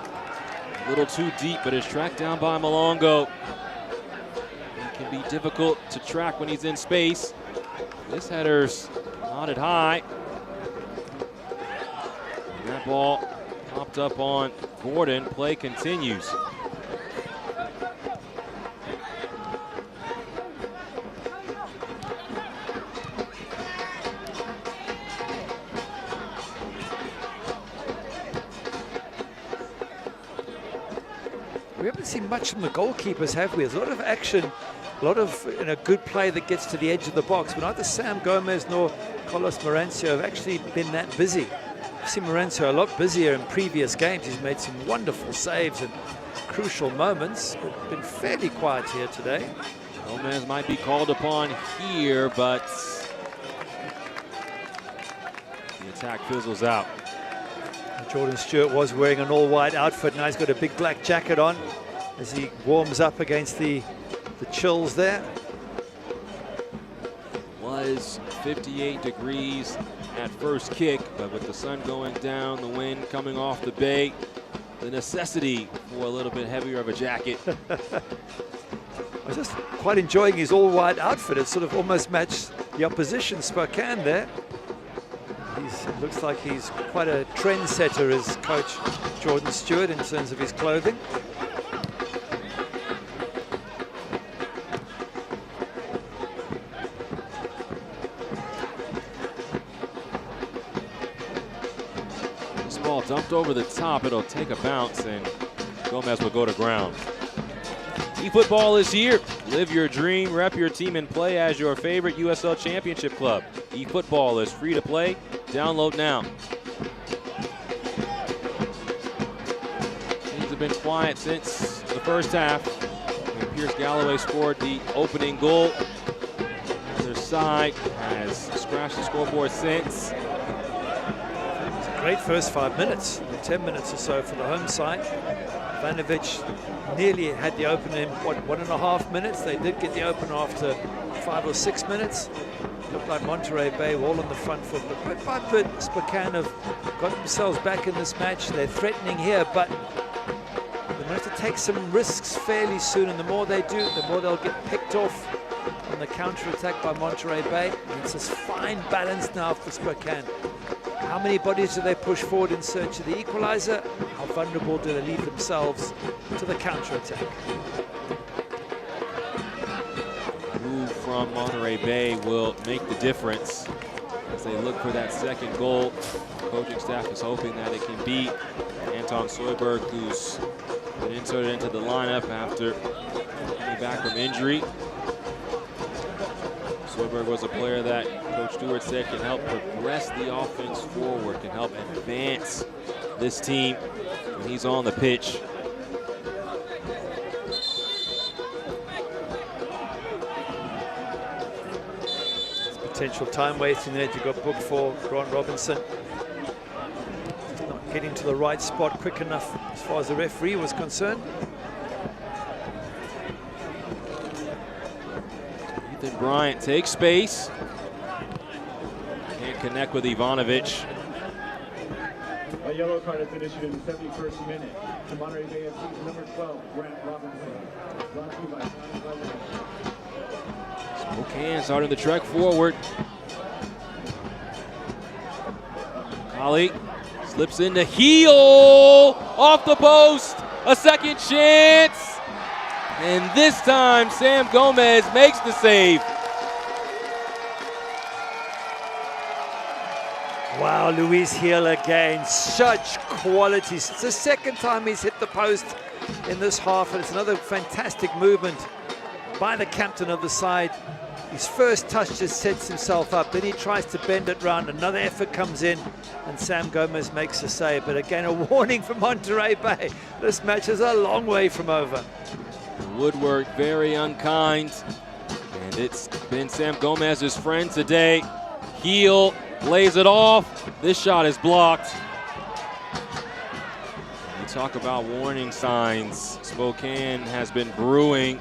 [SPEAKER 1] A little too deep, but is tracked down by Malongo. It can be difficult to track when he's in space. This header's nodded high. And that ball popped up on Gordon. Play continues.
[SPEAKER 2] We haven't seen much from the goalkeepers, have we? There's a lot of action, a lot of good play that gets to the edge of the box. But neither Sam Gomez nor Carlos Marencio have actually been that busy. I've seen Marencio a lot busier in previous games. He's made some wonderful saves and crucial moments, but been fairly quiet here today.
[SPEAKER 1] Gomez might be called upon here, but the attack fizzles out.
[SPEAKER 2] Jordan Stewart was wearing an all-white outfit. Now he's got a big black jacket on as he warms up against the chills there.
[SPEAKER 1] Was 58 degrees at first kick, but with the sun going down, the wind coming off the bay, the necessity for a little bit heavier of a jacket.
[SPEAKER 2] I was just quite enjoying his all-white outfit. It sort of almost matched the opposition, Spokane there. It looks like he's quite a trendsetter as coach Jordan Stewart in terms of his clothing.
[SPEAKER 1] This ball dumped over the top. It'll take a bounce and Gomez will go to ground. eFootball is here. Live your dream, rep your team, and play as your favorite USL Championship club. eFootball is free to play. Download now. Things have been quiet since the first half. And Pierce Galloway scored the opening goal. Other side has scratched the scoreboard since.
[SPEAKER 2] It was a great first 5 minutes, 10 minutes or so for the home side. Ivanovic nearly had the opener in, what, 1.5 minutes? They did get the opener after 5 or 6 minutes. Looked like Monterey Bay were all on the front foot, but bit by bit, Spokane have got themselves back in this match. They're threatening here, but they're going to have to take some risks fairly soon, and the more they do, the more they'll get picked off on the counter-attack by Monterey Bay. And it's this fine balance now for Spokane. How many bodies do they push forward in search of the equalizer? How vulnerable do they leave themselves to the counter-attack?
[SPEAKER 1] Move from Monterey Bay will make the difference as they look for that second goal. The coaching staff is hoping that it can be Anton Soyberg, who's been inserted into the lineup after coming back from injury. Soyberg was a player that Coach Stewart said can help progress the offense forward, can help advance this team when he's on the pitch.
[SPEAKER 2] Potential time wasting there to go booked for Grant Robinson. Just not getting to the right spot quick enough as far as the referee was concerned.
[SPEAKER 1] Ethan Bryant takes space. Can't connect with Ivanovic.
[SPEAKER 20] A yellow card has been issued in the 71st minute to Monterey Bay FC number 12, Grant Robinson. Brought to you by
[SPEAKER 1] Spokane starting the trek forward. Kali slips into heel, off the post, a second chance. And this time, Sam Gomez makes the save.
[SPEAKER 2] Wow, Luis Heel again, such quality. It's the second time he's hit the post in this half, and it's another fantastic movement by the captain of the side. His first touch just sets himself up, then he tries to bend it round. Another effort comes in, and Sam Gomez makes a save. But again, a warning for Monterey Bay. This match is a long way from over.
[SPEAKER 1] Woodwork very unkind, and it's been Sam Gomez's friend today. Heel lays it off. This shot is blocked. We talk about warning signs. Spokane has been brewing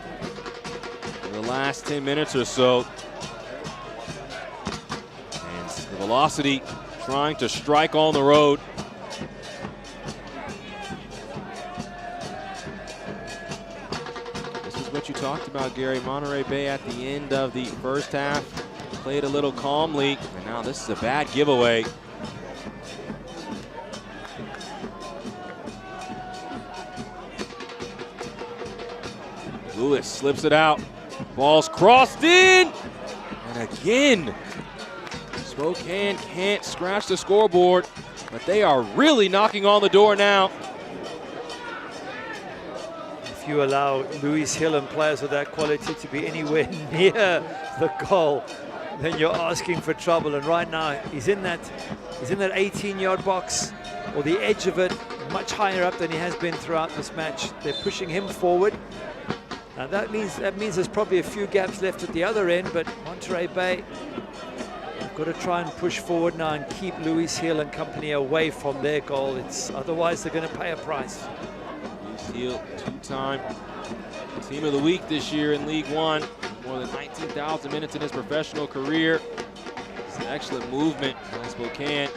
[SPEAKER 1] for the last 10 minutes or so. And the velocity trying to strike on the road. This is what you talked about, Gary. Monterey Bay at the end of the first half played a little calmly, and now this is a bad giveaway. Lewis slips it out. Ball's crossed in, and again, Spokane can't scratch the scoreboard, but they are really knocking on the door now.
[SPEAKER 2] If you allow Luis Hill and players of that quality to be anywhere near the goal, then you're asking for trouble. And right now, he's in that 18-yard box, or the edge of it, much higher up than he has been throughout this match. They're pushing him forward. Now that means there's probably a few gaps left at the other end, but Monterey Bay have got to try and push forward now and keep Luis Hill and company away from their goal. Otherwise they're going to pay a price.
[SPEAKER 1] Luis Hill, two-time Team of the Week this year in League One. More than 19,000 minutes in his professional career. It's an excellent movement by Spokane.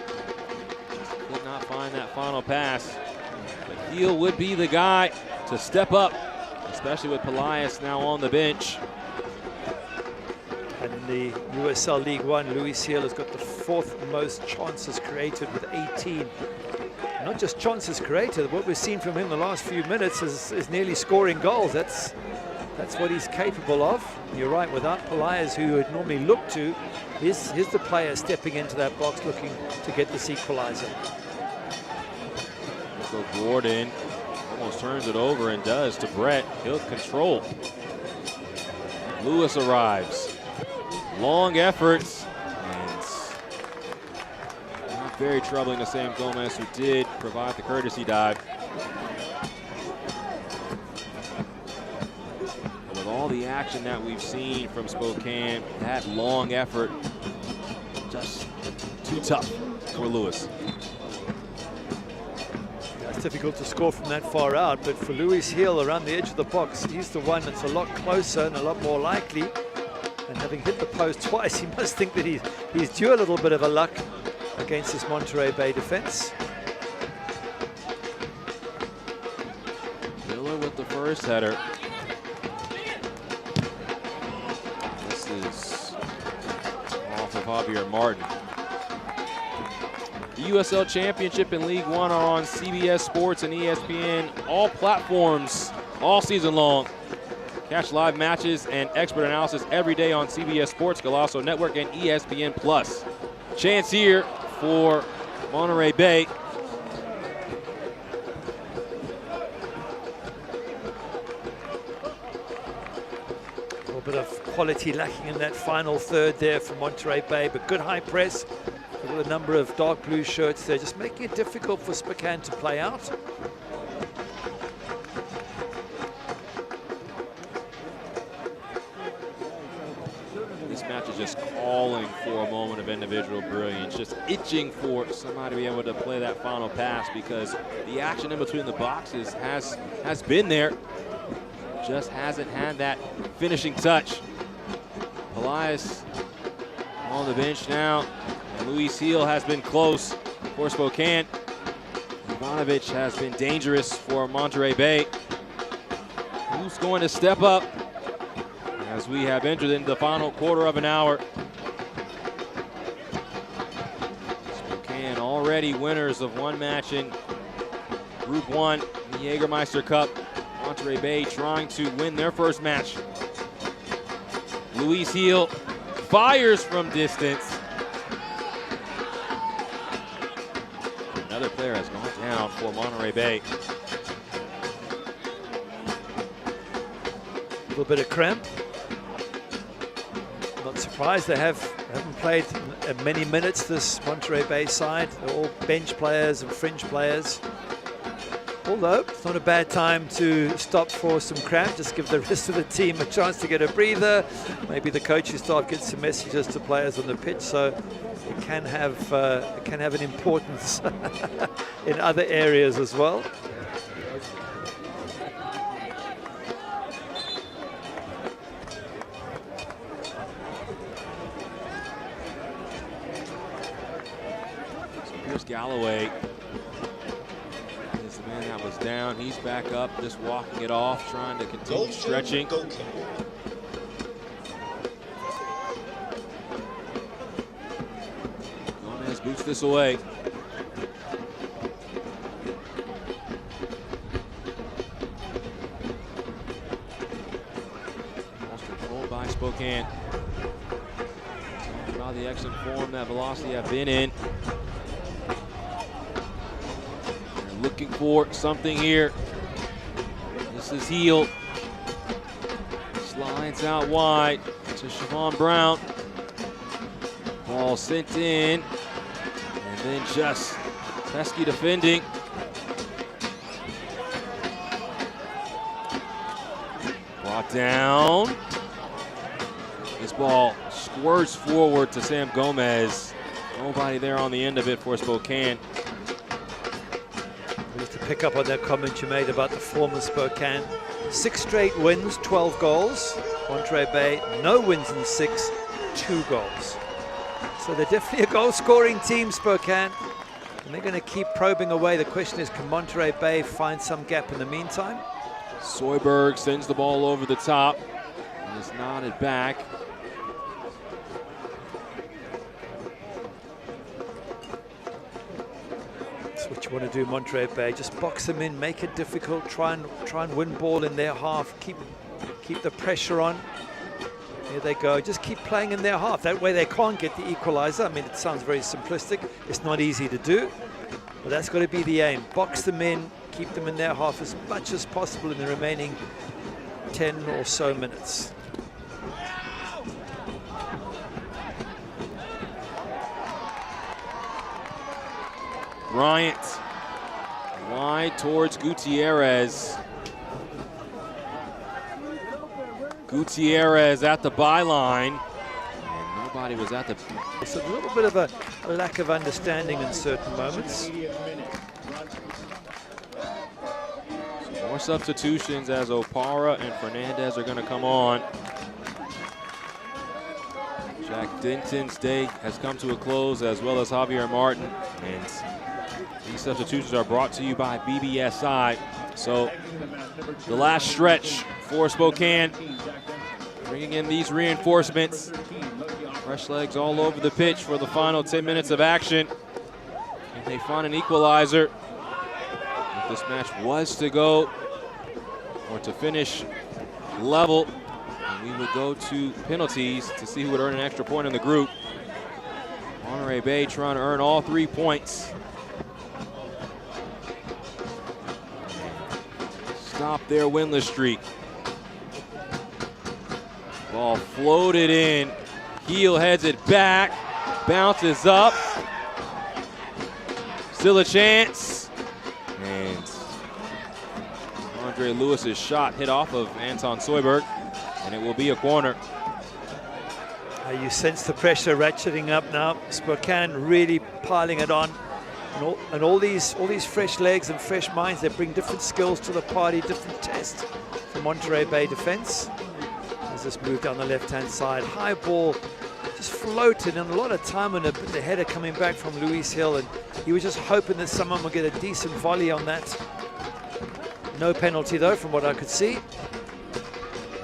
[SPEAKER 1] Just could not find that final pass. But Hill would be the guy to step up, especially with Pelias now on the bench.
[SPEAKER 2] And in the USL League One, Luis Hill has got the 4th most chances created with 18. Not just chances created, what we've seen from him the last few minutes is nearly scoring goals. That's what he's capable of. You're right, without Pelias, who would normally look to, here's the player stepping into that box looking to get this equalizer.
[SPEAKER 1] So Gordon almost turns it over and does to Brett. He'll control. Lewis arrives. Long efforts. And not very troubling to Sam Gomez, who did provide the courtesy dive. But with all the action that we've seen from Spokane, that long effort just too tough for Lewis.
[SPEAKER 2] It's difficult to score from that far out, but for Luis Hill around the edge of the box, he's the one that's a lot closer and a lot more likely. And having hit the post twice, he must think that he's due a little bit of a luck against this Monterey Bay defense.
[SPEAKER 1] Miller with the first header. This is off of Javier Martin. The USL Championship and League One are on CBS Sports and ESPN, all platforms, all season long. Catch live matches and expert analysis every day on CBS Sports, Golasso Network, and ESPN+. Chance here for Monterey Bay.
[SPEAKER 2] A little bit of quality lacking in that final third there for Monterey Bay, but good high press. With a number of dark blue shirts there, just making it difficult for Spokane to play out.
[SPEAKER 1] This match is just calling for a moment of individual brilliance, just itching for somebody to be able to play that final pass, because the action in between the boxes has been there, just hasn't had that finishing touch. Pelias on the bench now. Luis Hill has been close for Spokane. Ivanovic has been dangerous for Monterey Bay. Who's going to step up as we have entered into the final quarter of an hour? Spokane already winners of one match in Group 1 in the Jägermeister Cup. Monterey Bay trying to win their first match. Luis Hill fires from distance. Another player has gone down for Monterey Bay.
[SPEAKER 2] A little bit of cramp. surprised they haven't played many minutes, this Monterey Bay side. They're all bench players and fringe players. Although it's not a bad time to stop for some cramp, just give the rest of the team a chance to get a breather. Maybe the coaching staff gets some messages to players on the pitch, so it can have an importance in other areas as well.
[SPEAKER 1] Here's Galloway. Is the man that was down. He's back up, just walking it off, trying to continue stretching. Gomez boots this away. Ball's controlled by Spokane. Talking about the excellent form that Velocity have been in. Looking for something here. This is Heel. Slides out wide to Siobhan Brown. Ball sent in. And then just pesky defending. Brought down. This ball squirts forward to Sam Gomez. Nobody there on the end of it for Spokane.
[SPEAKER 2] Just to pick up on that comment you made about the form of Spokane. 6 straight wins, 12 goals. Monterey Bay, no wins in 6, 2 goals. So they're definitely a goal-scoring team, Spokane. And they're going to keep probing away. The question is, can Monterey Bay find some gap in the meantime?
[SPEAKER 1] Soyberg sends the ball over the top and is nodded back.
[SPEAKER 2] What you want to do, Monterey Bay, just box them in, make it difficult, try and win ball in their half, keep the pressure on. Here they go, just keep playing in their half. That way they can't get the equalizer. I mean, it sounds very simplistic. It's not easy to do, but that's got to be the aim. Box them in, keep them in their half as much as possible in the remaining 10 or so minutes.
[SPEAKER 1] Bryant wide towards Gutierrez. Gutierrez at the byline. And nobody was at the...
[SPEAKER 2] It's a little bit of a lack of understanding in certain moments.
[SPEAKER 1] More substitutions as Opara and Fernandez are going to come on. Jack Denton's day has come to a close, as well as Javier Martin. And these substitutions are brought to you by BBSI. So the last stretch for Spokane, bringing in these reinforcements. Fresh legs all over the pitch for the final 10 minutes of action. If they find an equalizer, if this match was to go or to finish level, we would go to penalties to see who would earn an extra point in the group. Monterey Bay trying to earn all 3 points. Stop their winless streak. Ball floated in. Heel heads it back. Bounces up. Still a chance. And Andre Lewis's shot hit off of Anton Soyberg. And it will be a corner.
[SPEAKER 2] You sense the pressure ratcheting up now. Spokane really piling it on. And all these fresh legs and fresh minds, they bring different skills to the party, different tests for Monterey Bay defense. As this move down the left-hand side, high ball just floated, and a lot of time on it, but the header coming back from Luis Hill, and he was just hoping that someone would get a decent volley on that. No penalty though, from what I could see.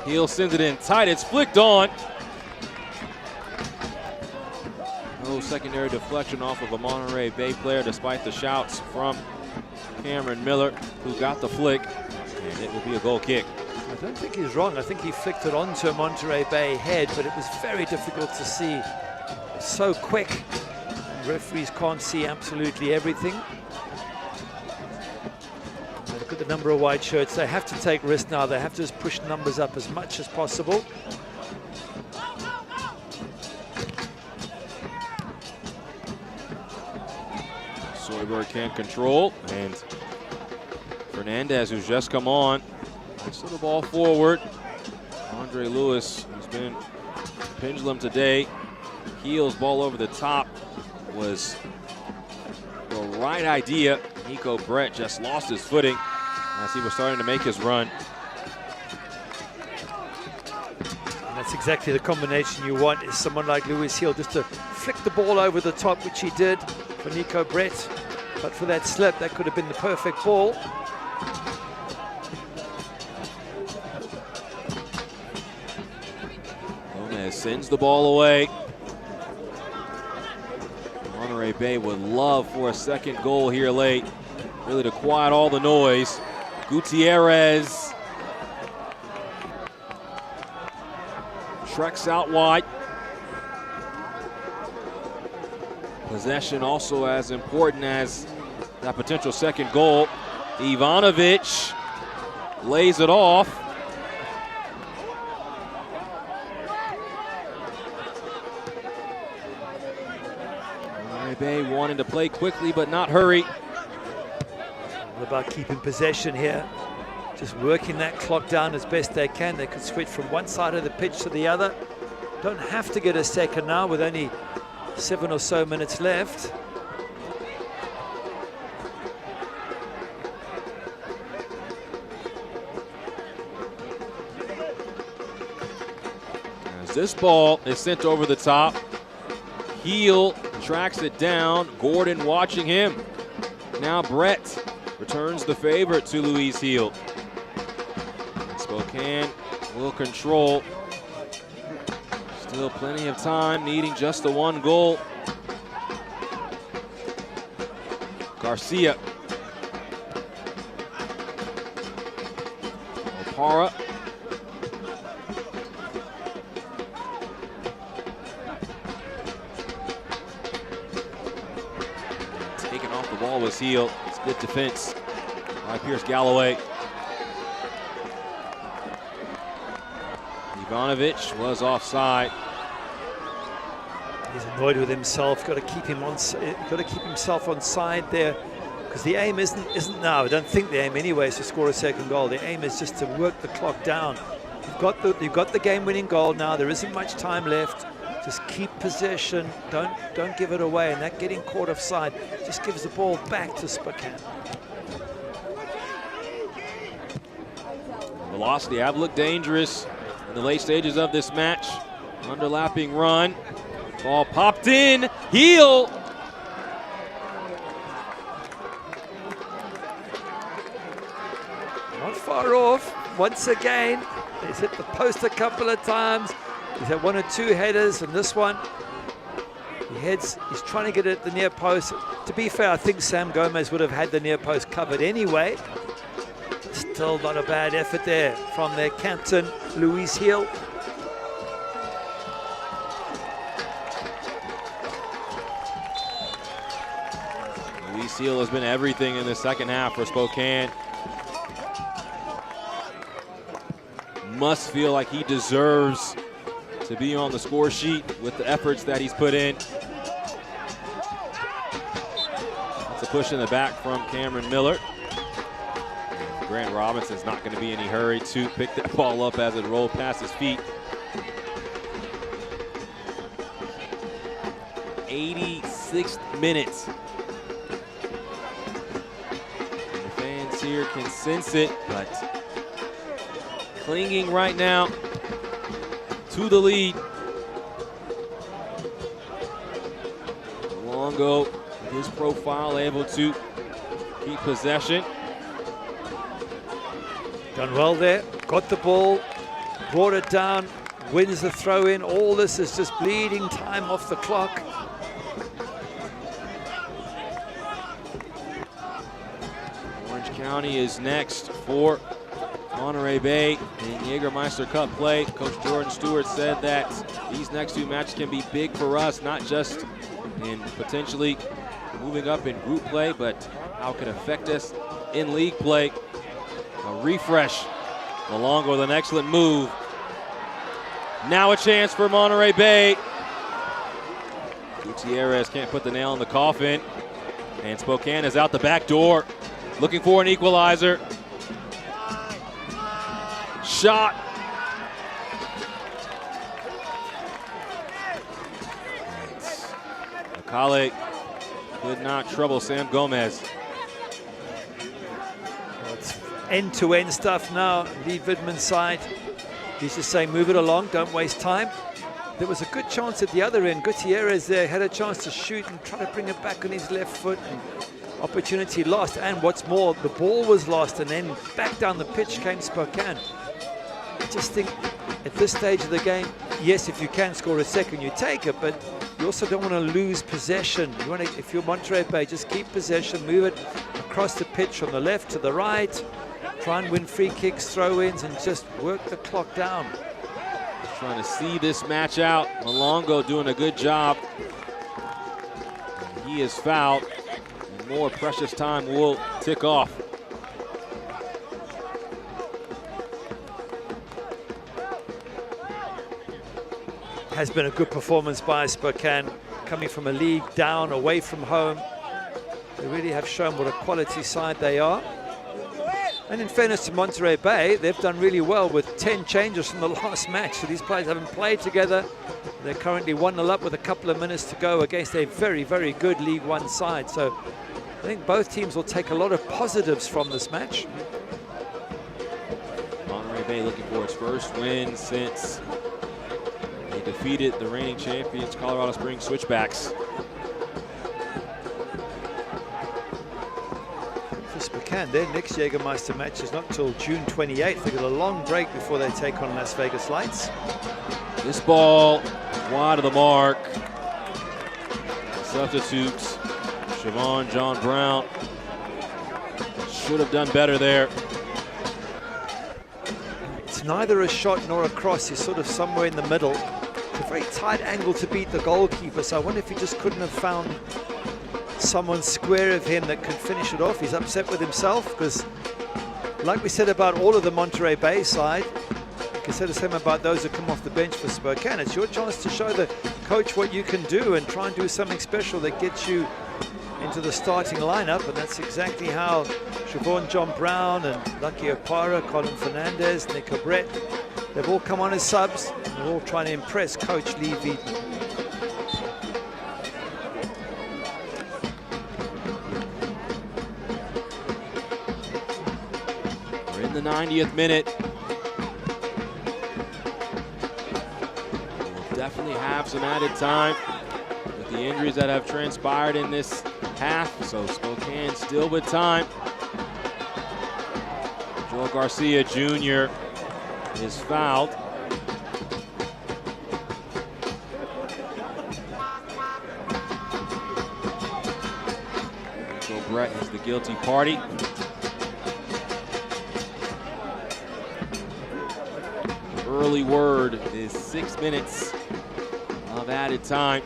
[SPEAKER 1] Hill sends it in tight, it's flicked on. No secondary deflection off of a Monterey Bay player, despite the shouts from Cameron Miller, who got the flick, and it will be a goal kick.
[SPEAKER 2] I don't think he's wrong. I think he flicked it onto a Monterey Bay head, but it was very difficult to see. So quick. Referees can't see absolutely everything. Look at the number of white shirts. They have to take risks now. They have to just push numbers up as much as possible.
[SPEAKER 1] Soyberg can't control, and Fernandez, who's just come on, gets the ball forward. Andre Lewis has been pendulum today. Heels ball over the top was the right idea. Nico Brett just lost his footing as he was starting to make his run.
[SPEAKER 2] And that's exactly the combination you want, is someone like Lewis Hill just to flick the ball over the top, which he did for Nico Brett. But for that slip, that could have been the perfect ball.
[SPEAKER 1] Gomez sends the ball away. Monterey Bay would love for a second goal here late, really to quiet all the noise. Gutierrez treks out wide. Possession also as important as that potential second goal. Ivanovic lays it off. Monterey Bay wanting to play quickly but not hurry.
[SPEAKER 2] All about keeping possession here. Just working that clock down as best they can. They could switch from one side of the pitch to the other. Don't have to get a second now with only 7 or so minutes left.
[SPEAKER 1] As this ball is sent over the top, Heel tracks it down. Gordon watching him. Now Brett returns the favor to Luis Heel. Spokane will control. Still plenty of time, needing just the one goal. Garcia. Opara. Taking off the ball was Heel. It's good defense by Pierce Galloway. Ivanovic was offside.
[SPEAKER 2] He's annoyed with himself. Got to keep him on. Got to keep himself on side there, because the aim isn't now. I don't think the aim anyway is to score a second goal. The aim is just to work the clock down. You've got the game-winning goal now. There isn't much time left. Just keep possession. Don't give it away. And that getting caught offside just gives the ball back to Spokane.
[SPEAKER 1] Velocity have looked dangerous in the late stages of this match. Underlapping run. Ball popped in. Heel.
[SPEAKER 2] Not far off. Once again, he's hit the post a couple of times. He's had 1 or 2 headers, and this one, he's trying to get it at the near post. To be fair, I think Sam Gomez would have had the near post covered anyway. Still not a bad effort there from their captain, Luis Heel.
[SPEAKER 1] Luis Heel has been everything in the second half for Spokane. Must feel like he deserves to be on the score sheet with the efforts that he's put in. That's a push in the back from Cameron Miller. Grant Robinson's not going to be in any hurry to pick that ball up as it rolled past his feet. 86th minute. And the fans here can sense it, but clinging right now to the lead. Longo, with his profile, able to keep possession.
[SPEAKER 2] Done well there, got the ball, brought it down, wins the throw in. All this is just bleeding time off the clock.
[SPEAKER 1] Orange County is next for Monterey Bay in Jägermeister Cup play. Coach Jordan Stewart said that these next 2 matches can be big for us, not just in potentially moving up in group play, but how it can affect us in league play. A refresh. Malongo with an excellent move. Now a chance for Monterey Bay. Gutierrez can't put the nail in the coffin. And Spokane is out the back door, looking for an equalizer. Shot. Akale did not trouble Sam Gomez.
[SPEAKER 2] It's end-to-end stuff now, Lee Vidman's side. He's just saying, move it along, don't waste time. There was a good chance at the other end. Gutierrez there had a chance to shoot and try to bring it back on his left foot. And opportunity lost, and what's more, the ball was lost, and then back down the pitch came Spokane. I just think at this stage of the game, yes, if you can score a second, you take it, but you also don't want to lose possession. You want to, if you're Monterey Bay, just keep possession, move it across the pitch from the left to the right, try and win free kicks, throw-ins, and just work the clock down.
[SPEAKER 1] Trying to see this match out. Malongo doing a good job. He is fouled, and more precious time will tick off.
[SPEAKER 2] Has been a good performance by Spokane, coming from a league down, away from home. They really have shown what a quality side they are. And in fairness to Monterey Bay, they've done really well with 10 changes from the last match. So these players haven't played together. They're currently 1-0 up with a couple of minutes to go against a very, very good League One side. So I think both teams will take a lot of positives from this match.
[SPEAKER 1] Monterey Bay looking for its first win since they defeated the reigning champions, Colorado Springs Switchbacks.
[SPEAKER 2] For Spokane, their next Jägermeister match is not till June 28th. They've got a long break before they take on Las Vegas Lights.
[SPEAKER 1] This ball wide of the mark. Substitutes, Siobhan John Brown. Should have done better there.
[SPEAKER 2] It's neither a shot nor a cross. He's sort of somewhere in the middle. It's a very tight angle to beat the goalkeeper, so I wonder if he just couldn't have found someone square of him that could finish it off. He's upset with himself because, like we said about all of the Monterey Bay side, you can say the same about those who come off the bench for Spokane. It's your chance to show the coach what you can do and try and do something special that gets you into the starting lineup, and that's exactly how Siobhan John Brown and Lucky Opara, Colin Fernandez, Nick Brett, they've all come on as subs, and they're all trying to impress Coach Lee Vidman.
[SPEAKER 1] We're in the 90th minute. We'll definitely have some added time with the injuries that have transpired in this half, so Spokane still with time. Joel Garcia Jr. is fouled. Michael Brett is the guilty party. Early word is 6 minutes of added time.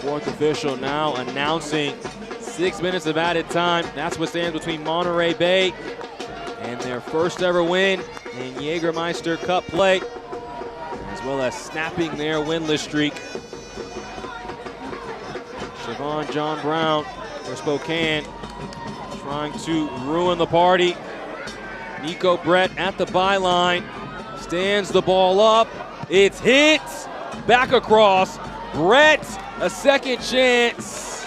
[SPEAKER 1] Fourth official now announcing 6 minutes of added time. That's what stands between Monterey Bay and their first ever win in Jägermeister Cup play, as well as snapping their winless streak. Siobhan John Brown for Spokane trying to ruin the party. Nico Brett at the byline, stands the ball up. It's hit, back across. Brett, a second chance.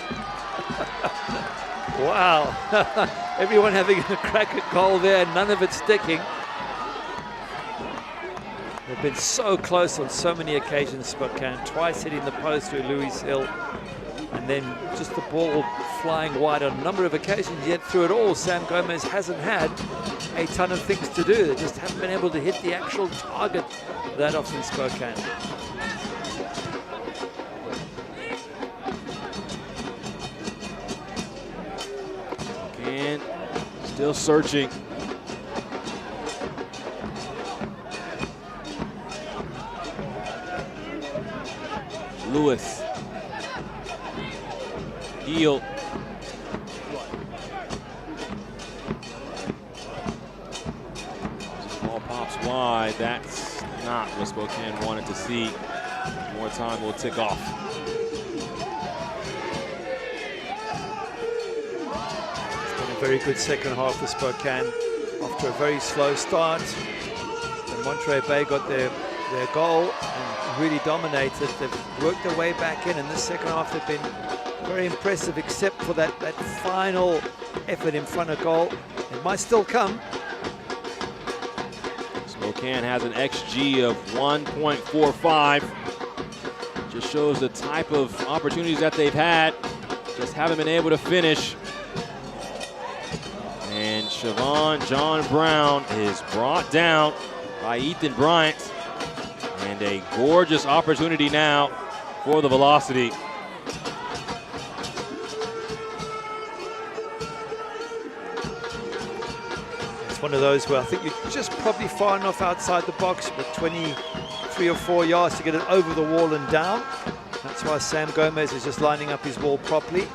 [SPEAKER 2] Wow. Everyone having a crack at goal there, none of it sticking. They've been so close on so many occasions, Spokane, twice hitting the post through Louis Hill, and then just the ball flying wide on a number of occasions, yet through it all, Sam Gomez hasn't had a ton of things to do. They just haven't been able to hit the actual target that often, Spokane.
[SPEAKER 1] And still searching. Lewis. Heel. Ball pops wide. That's not what Spokane wanted to see. more time will tick off.
[SPEAKER 2] It's been a very good second half for Spokane. After a very slow start, and Monterey Bay got their goal and really dominated. They've worked their way back in this second half they've been very impressive, except for that final effort in front of goal. It might still come.
[SPEAKER 1] Spokane has an XG of 1.45. Just shows the type of opportunities that they've had. Just haven't been able to finish. And Siobhan John Brown is brought down by Ethan Bryant. And a gorgeous opportunity now for the Velocity.
[SPEAKER 2] It's one of those where I think you're just probably far enough outside the box, but 23 or 4 yards to get it over the wall and down. That's why Sam Gomez is just lining up his ball properly.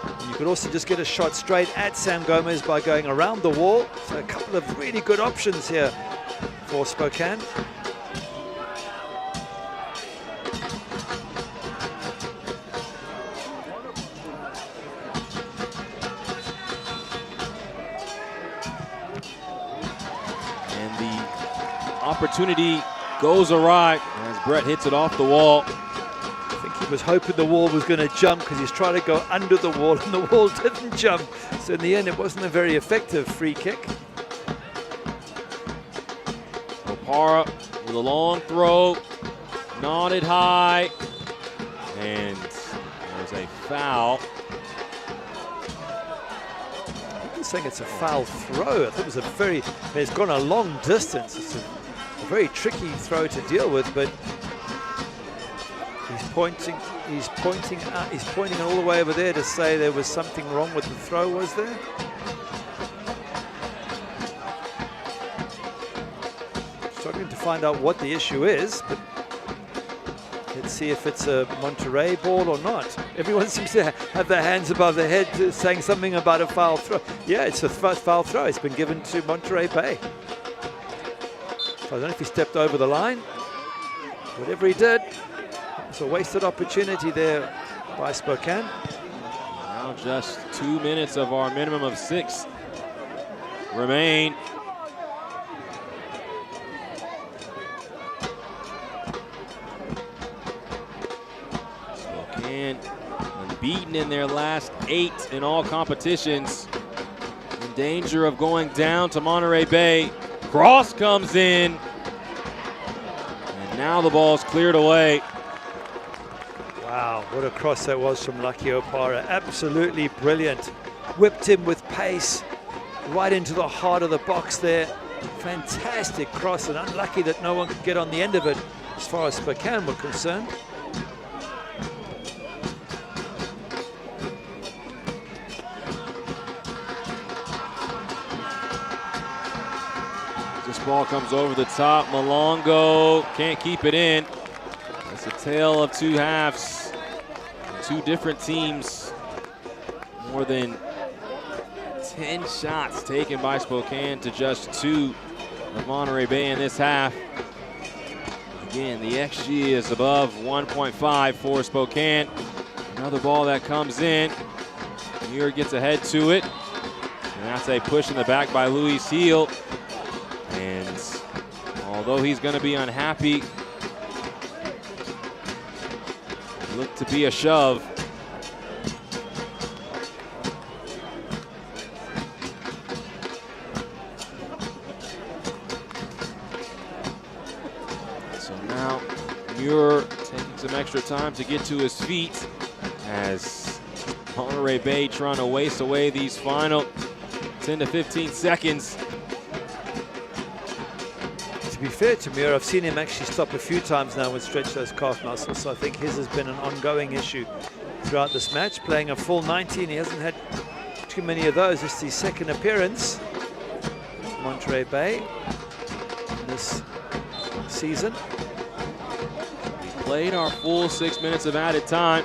[SPEAKER 2] And you could also just get a shot straight at Sam Gomez by going around the wall. So a couple of really good options here for Spokane.
[SPEAKER 1] Opportunity goes awry as Brett hits it off the wall.
[SPEAKER 2] I think he was hoping the wall was going to jump because he's trying to go under the wall and the wall didn't jump. So in the end, it wasn't a very effective free kick.
[SPEAKER 1] Opara with a long throw, nodded high, and there's a foul.
[SPEAKER 2] I'm saying it's a foul throw. I think it was a it's gone a long distance. It's a very tricky throw to deal with, but he's pointing all the way over there to say there was something wrong with the throw, was there? Struggling to find out what the issue is, but let's see if it's a Monterey ball or not. Everyone seems to have their hands above their head saying something about a foul throw. Yeah, it's a foul throw. It's been given to Monterey Bay. I don't know if he stepped over the line. Whatever he did, it's a wasted opportunity there by Spokane.
[SPEAKER 1] Now just 2 minutes of our minimum of 6 remain. Spokane unbeaten in their last 8 in all competitions. In danger of going down to Monterey Bay. Cross comes in, and now the ball's cleared away.
[SPEAKER 2] Wow, what a cross that was from Lucky Opara. Absolutely brilliant. Whipped him with pace right into the heart of the box there. Fantastic cross, and unlucky that no one could get on the end of it as far as Spokane were concerned.
[SPEAKER 1] Ball comes over the top. Malongo can't keep it in. It's a tale of 2 halves. 2 different teams. More than 10 shots taken by Spokane to just 2 of Monterey Bay in this half. Again, the XG is above 1.5 for Spokane. Another ball that comes in. Muir gets ahead to it. And that's a push in the back by Luis Heel. And although he's going to be unhappy, it looked to be a shove. So now Muir taking some extra time to get to his feet as Monterey Bay trying to waste away these final 10 to 15 seconds.
[SPEAKER 2] To be fair to Muir, I've seen him actually stop a few times now and stretch those calf muscles, so I think his has been an ongoing issue throughout this match. Playing a full 90, and he hasn't had too many of those. It's his second appearance with Monterey Bay in this season.
[SPEAKER 1] We played our full 6 minutes of added time.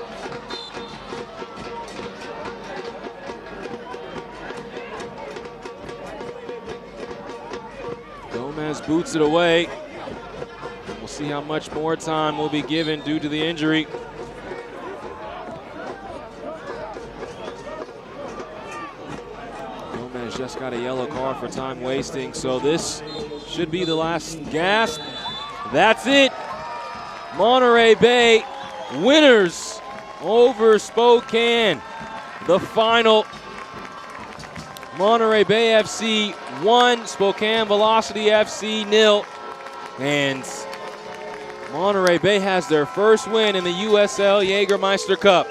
[SPEAKER 1] Gomez boots it away. We'll see how much more time will be given due to the injury. Gomez just got a yellow card for time wasting, so this should be the last gasp. That's it. Monterey Bay winners over Spokane. The final, Monterey Bay FC 1, Spokane Velocity FC 0. And Monterey Bay has their first win in the USL Jägermeister Cup.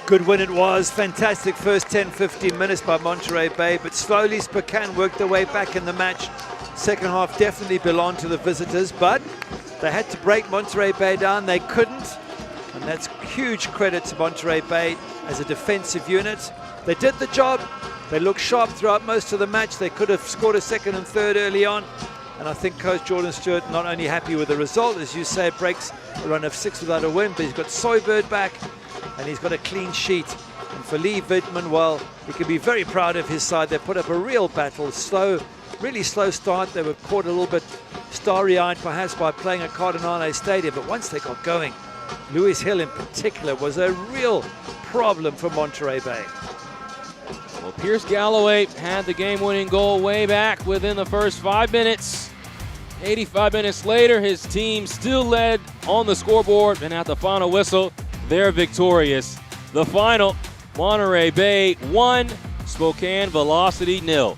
[SPEAKER 2] Good win it was. Fantastic first 10-15 minutes by Monterey Bay, but slowly Spokane worked their way back in the match. Second half definitely belonged to the visitors, but they had to break Monterey Bay down. They couldn't, and that's huge credit to Monterey Bay as a defensive unit. They did the job. They looked sharp throughout most of the match. They could have scored a second and third early on. And I think Coach Jordan Stewart not only happy with the result, as you say, it breaks a run of 6 without a win, but he's got Soybird back and he's got a clean sheet. And for Lee Wittmann, well, he can be very proud of his side. They put up a real battle, really slow start. They were caught a little bit starry-eyed perhaps by playing at Cardinale Stadium, but once they got going, Lewis Hill in particular was a real problem for Monterey Bay.
[SPEAKER 1] Well, Pierce Galloway had the game-winning goal way back within the first 5 minutes. 85 minutes later, his team still led on the scoreboard, and at the final whistle, they're victorious. The final, Monterey Bay 1, Spokane Velocity 0.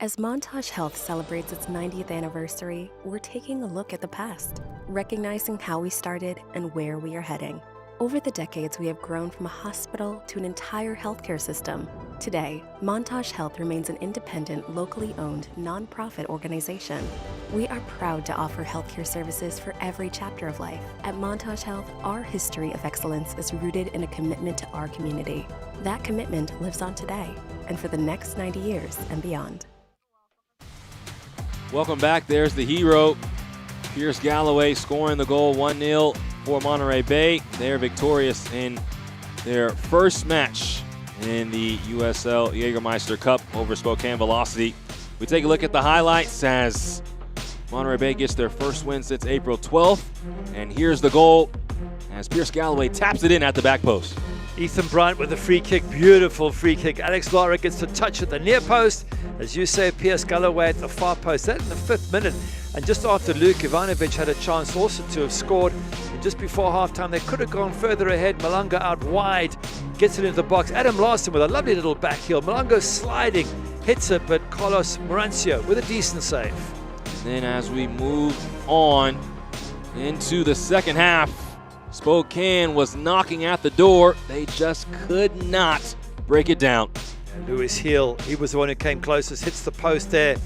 [SPEAKER 3] As Montage Health celebrates its 90th anniversary, we're taking a look at the past, recognizing how we started and where we are heading. Over the decades, we have grown from a hospital to an entire healthcare system. Today, Montage Health remains an independent, locally owned, nonprofit organization. We are proud to offer healthcare services for every chapter of life. At Montage Health, our history of excellence is rooted in a commitment to our community. That commitment lives on today and for the next 90 years and beyond.
[SPEAKER 1] Welcome back. There's the hero, Pierce Galloway, scoring the goal 1-0 for Monterey Bay. They are victorious in their first match in the USL Jägermeister Cup over Spokane Velocity. We take a look at the highlights as Monterey Bay gets their first win since April 12th. And here's the goal as Pierce Galloway taps it in at the back post.
[SPEAKER 2] Ethan Bryant with a free kick, beautiful free kick. Alex Lara gets to touch at the near post. As you say, Pierce Galloway at the far post. That in the 5th minute. And just after Luke Ivanovic had a chance also to have scored. And just before halftime, they could have gone further ahead. Malanga out wide, gets it into the box. Adam Larson with a lovely little back heel. Malanga sliding, hits it, but Carlos Morancio with a decent save.
[SPEAKER 1] And then as we move on into the second half, Spokane was knocking at the door. They just could not break it down.
[SPEAKER 2] Lewis Hill, he was the one who came closest, hits the post there.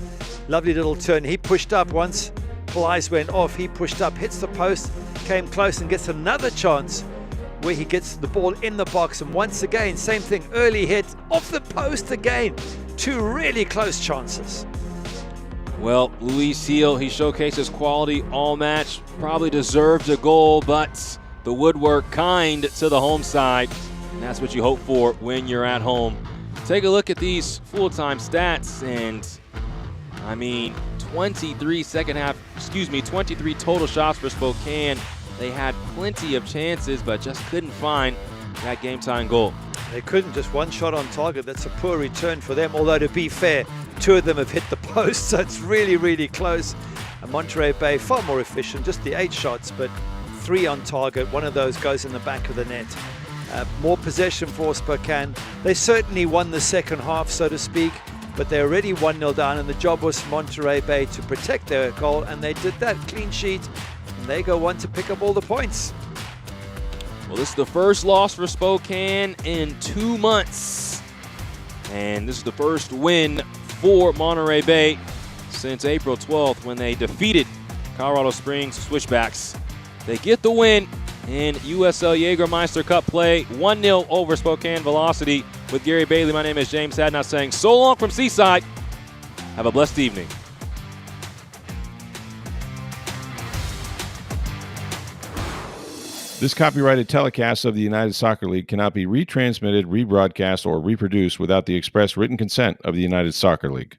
[SPEAKER 2] Lovely little turn. He pushed up once. Flies went off. He pushed up, hits the post, came close and gets another chance where he gets the ball in the box. And once again, same thing, early hit off the post again. 2 really close chances.
[SPEAKER 1] Well, Luis Hill, he showcased his quality all match. Probably deserved a goal, but the woodwork kind to the home side. And that's what you hope for when you're at home. Take a look at these full-time stats, and I mean, 23 total shots for Spokane. They had plenty of chances, but just couldn't find that game-time goal.
[SPEAKER 2] They couldn't, just one shot on target. That's a poor return for them, although to be fair, 2 of them have hit the post, so it's really, really close. And Monterey Bay far more efficient, just the 8 shots, but 3 on target. 1 of those goes in the back of the net. More possession for Spokane. They certainly won the second half, so to speak, but they're already 1-0 down, and the job was for Monterey Bay to protect their goal, and they did that. Clean sheet, and they go on to pick up all the points.
[SPEAKER 1] Well, this is the first loss for Spokane in 2 months. And this is the first win for Monterey Bay since April 12th when they defeated Colorado Springs Switchbacks. They get the win in USL Jägermeister Cup play, 1-0 over Spokane Velocity. With Gary Bailey, my name is James Hadnot saying so long from Seaside. Have a blessed evening.
[SPEAKER 21] This copyrighted telecast of the United Soccer League cannot be retransmitted, rebroadcast, or reproduced without the express written consent of the United Soccer League.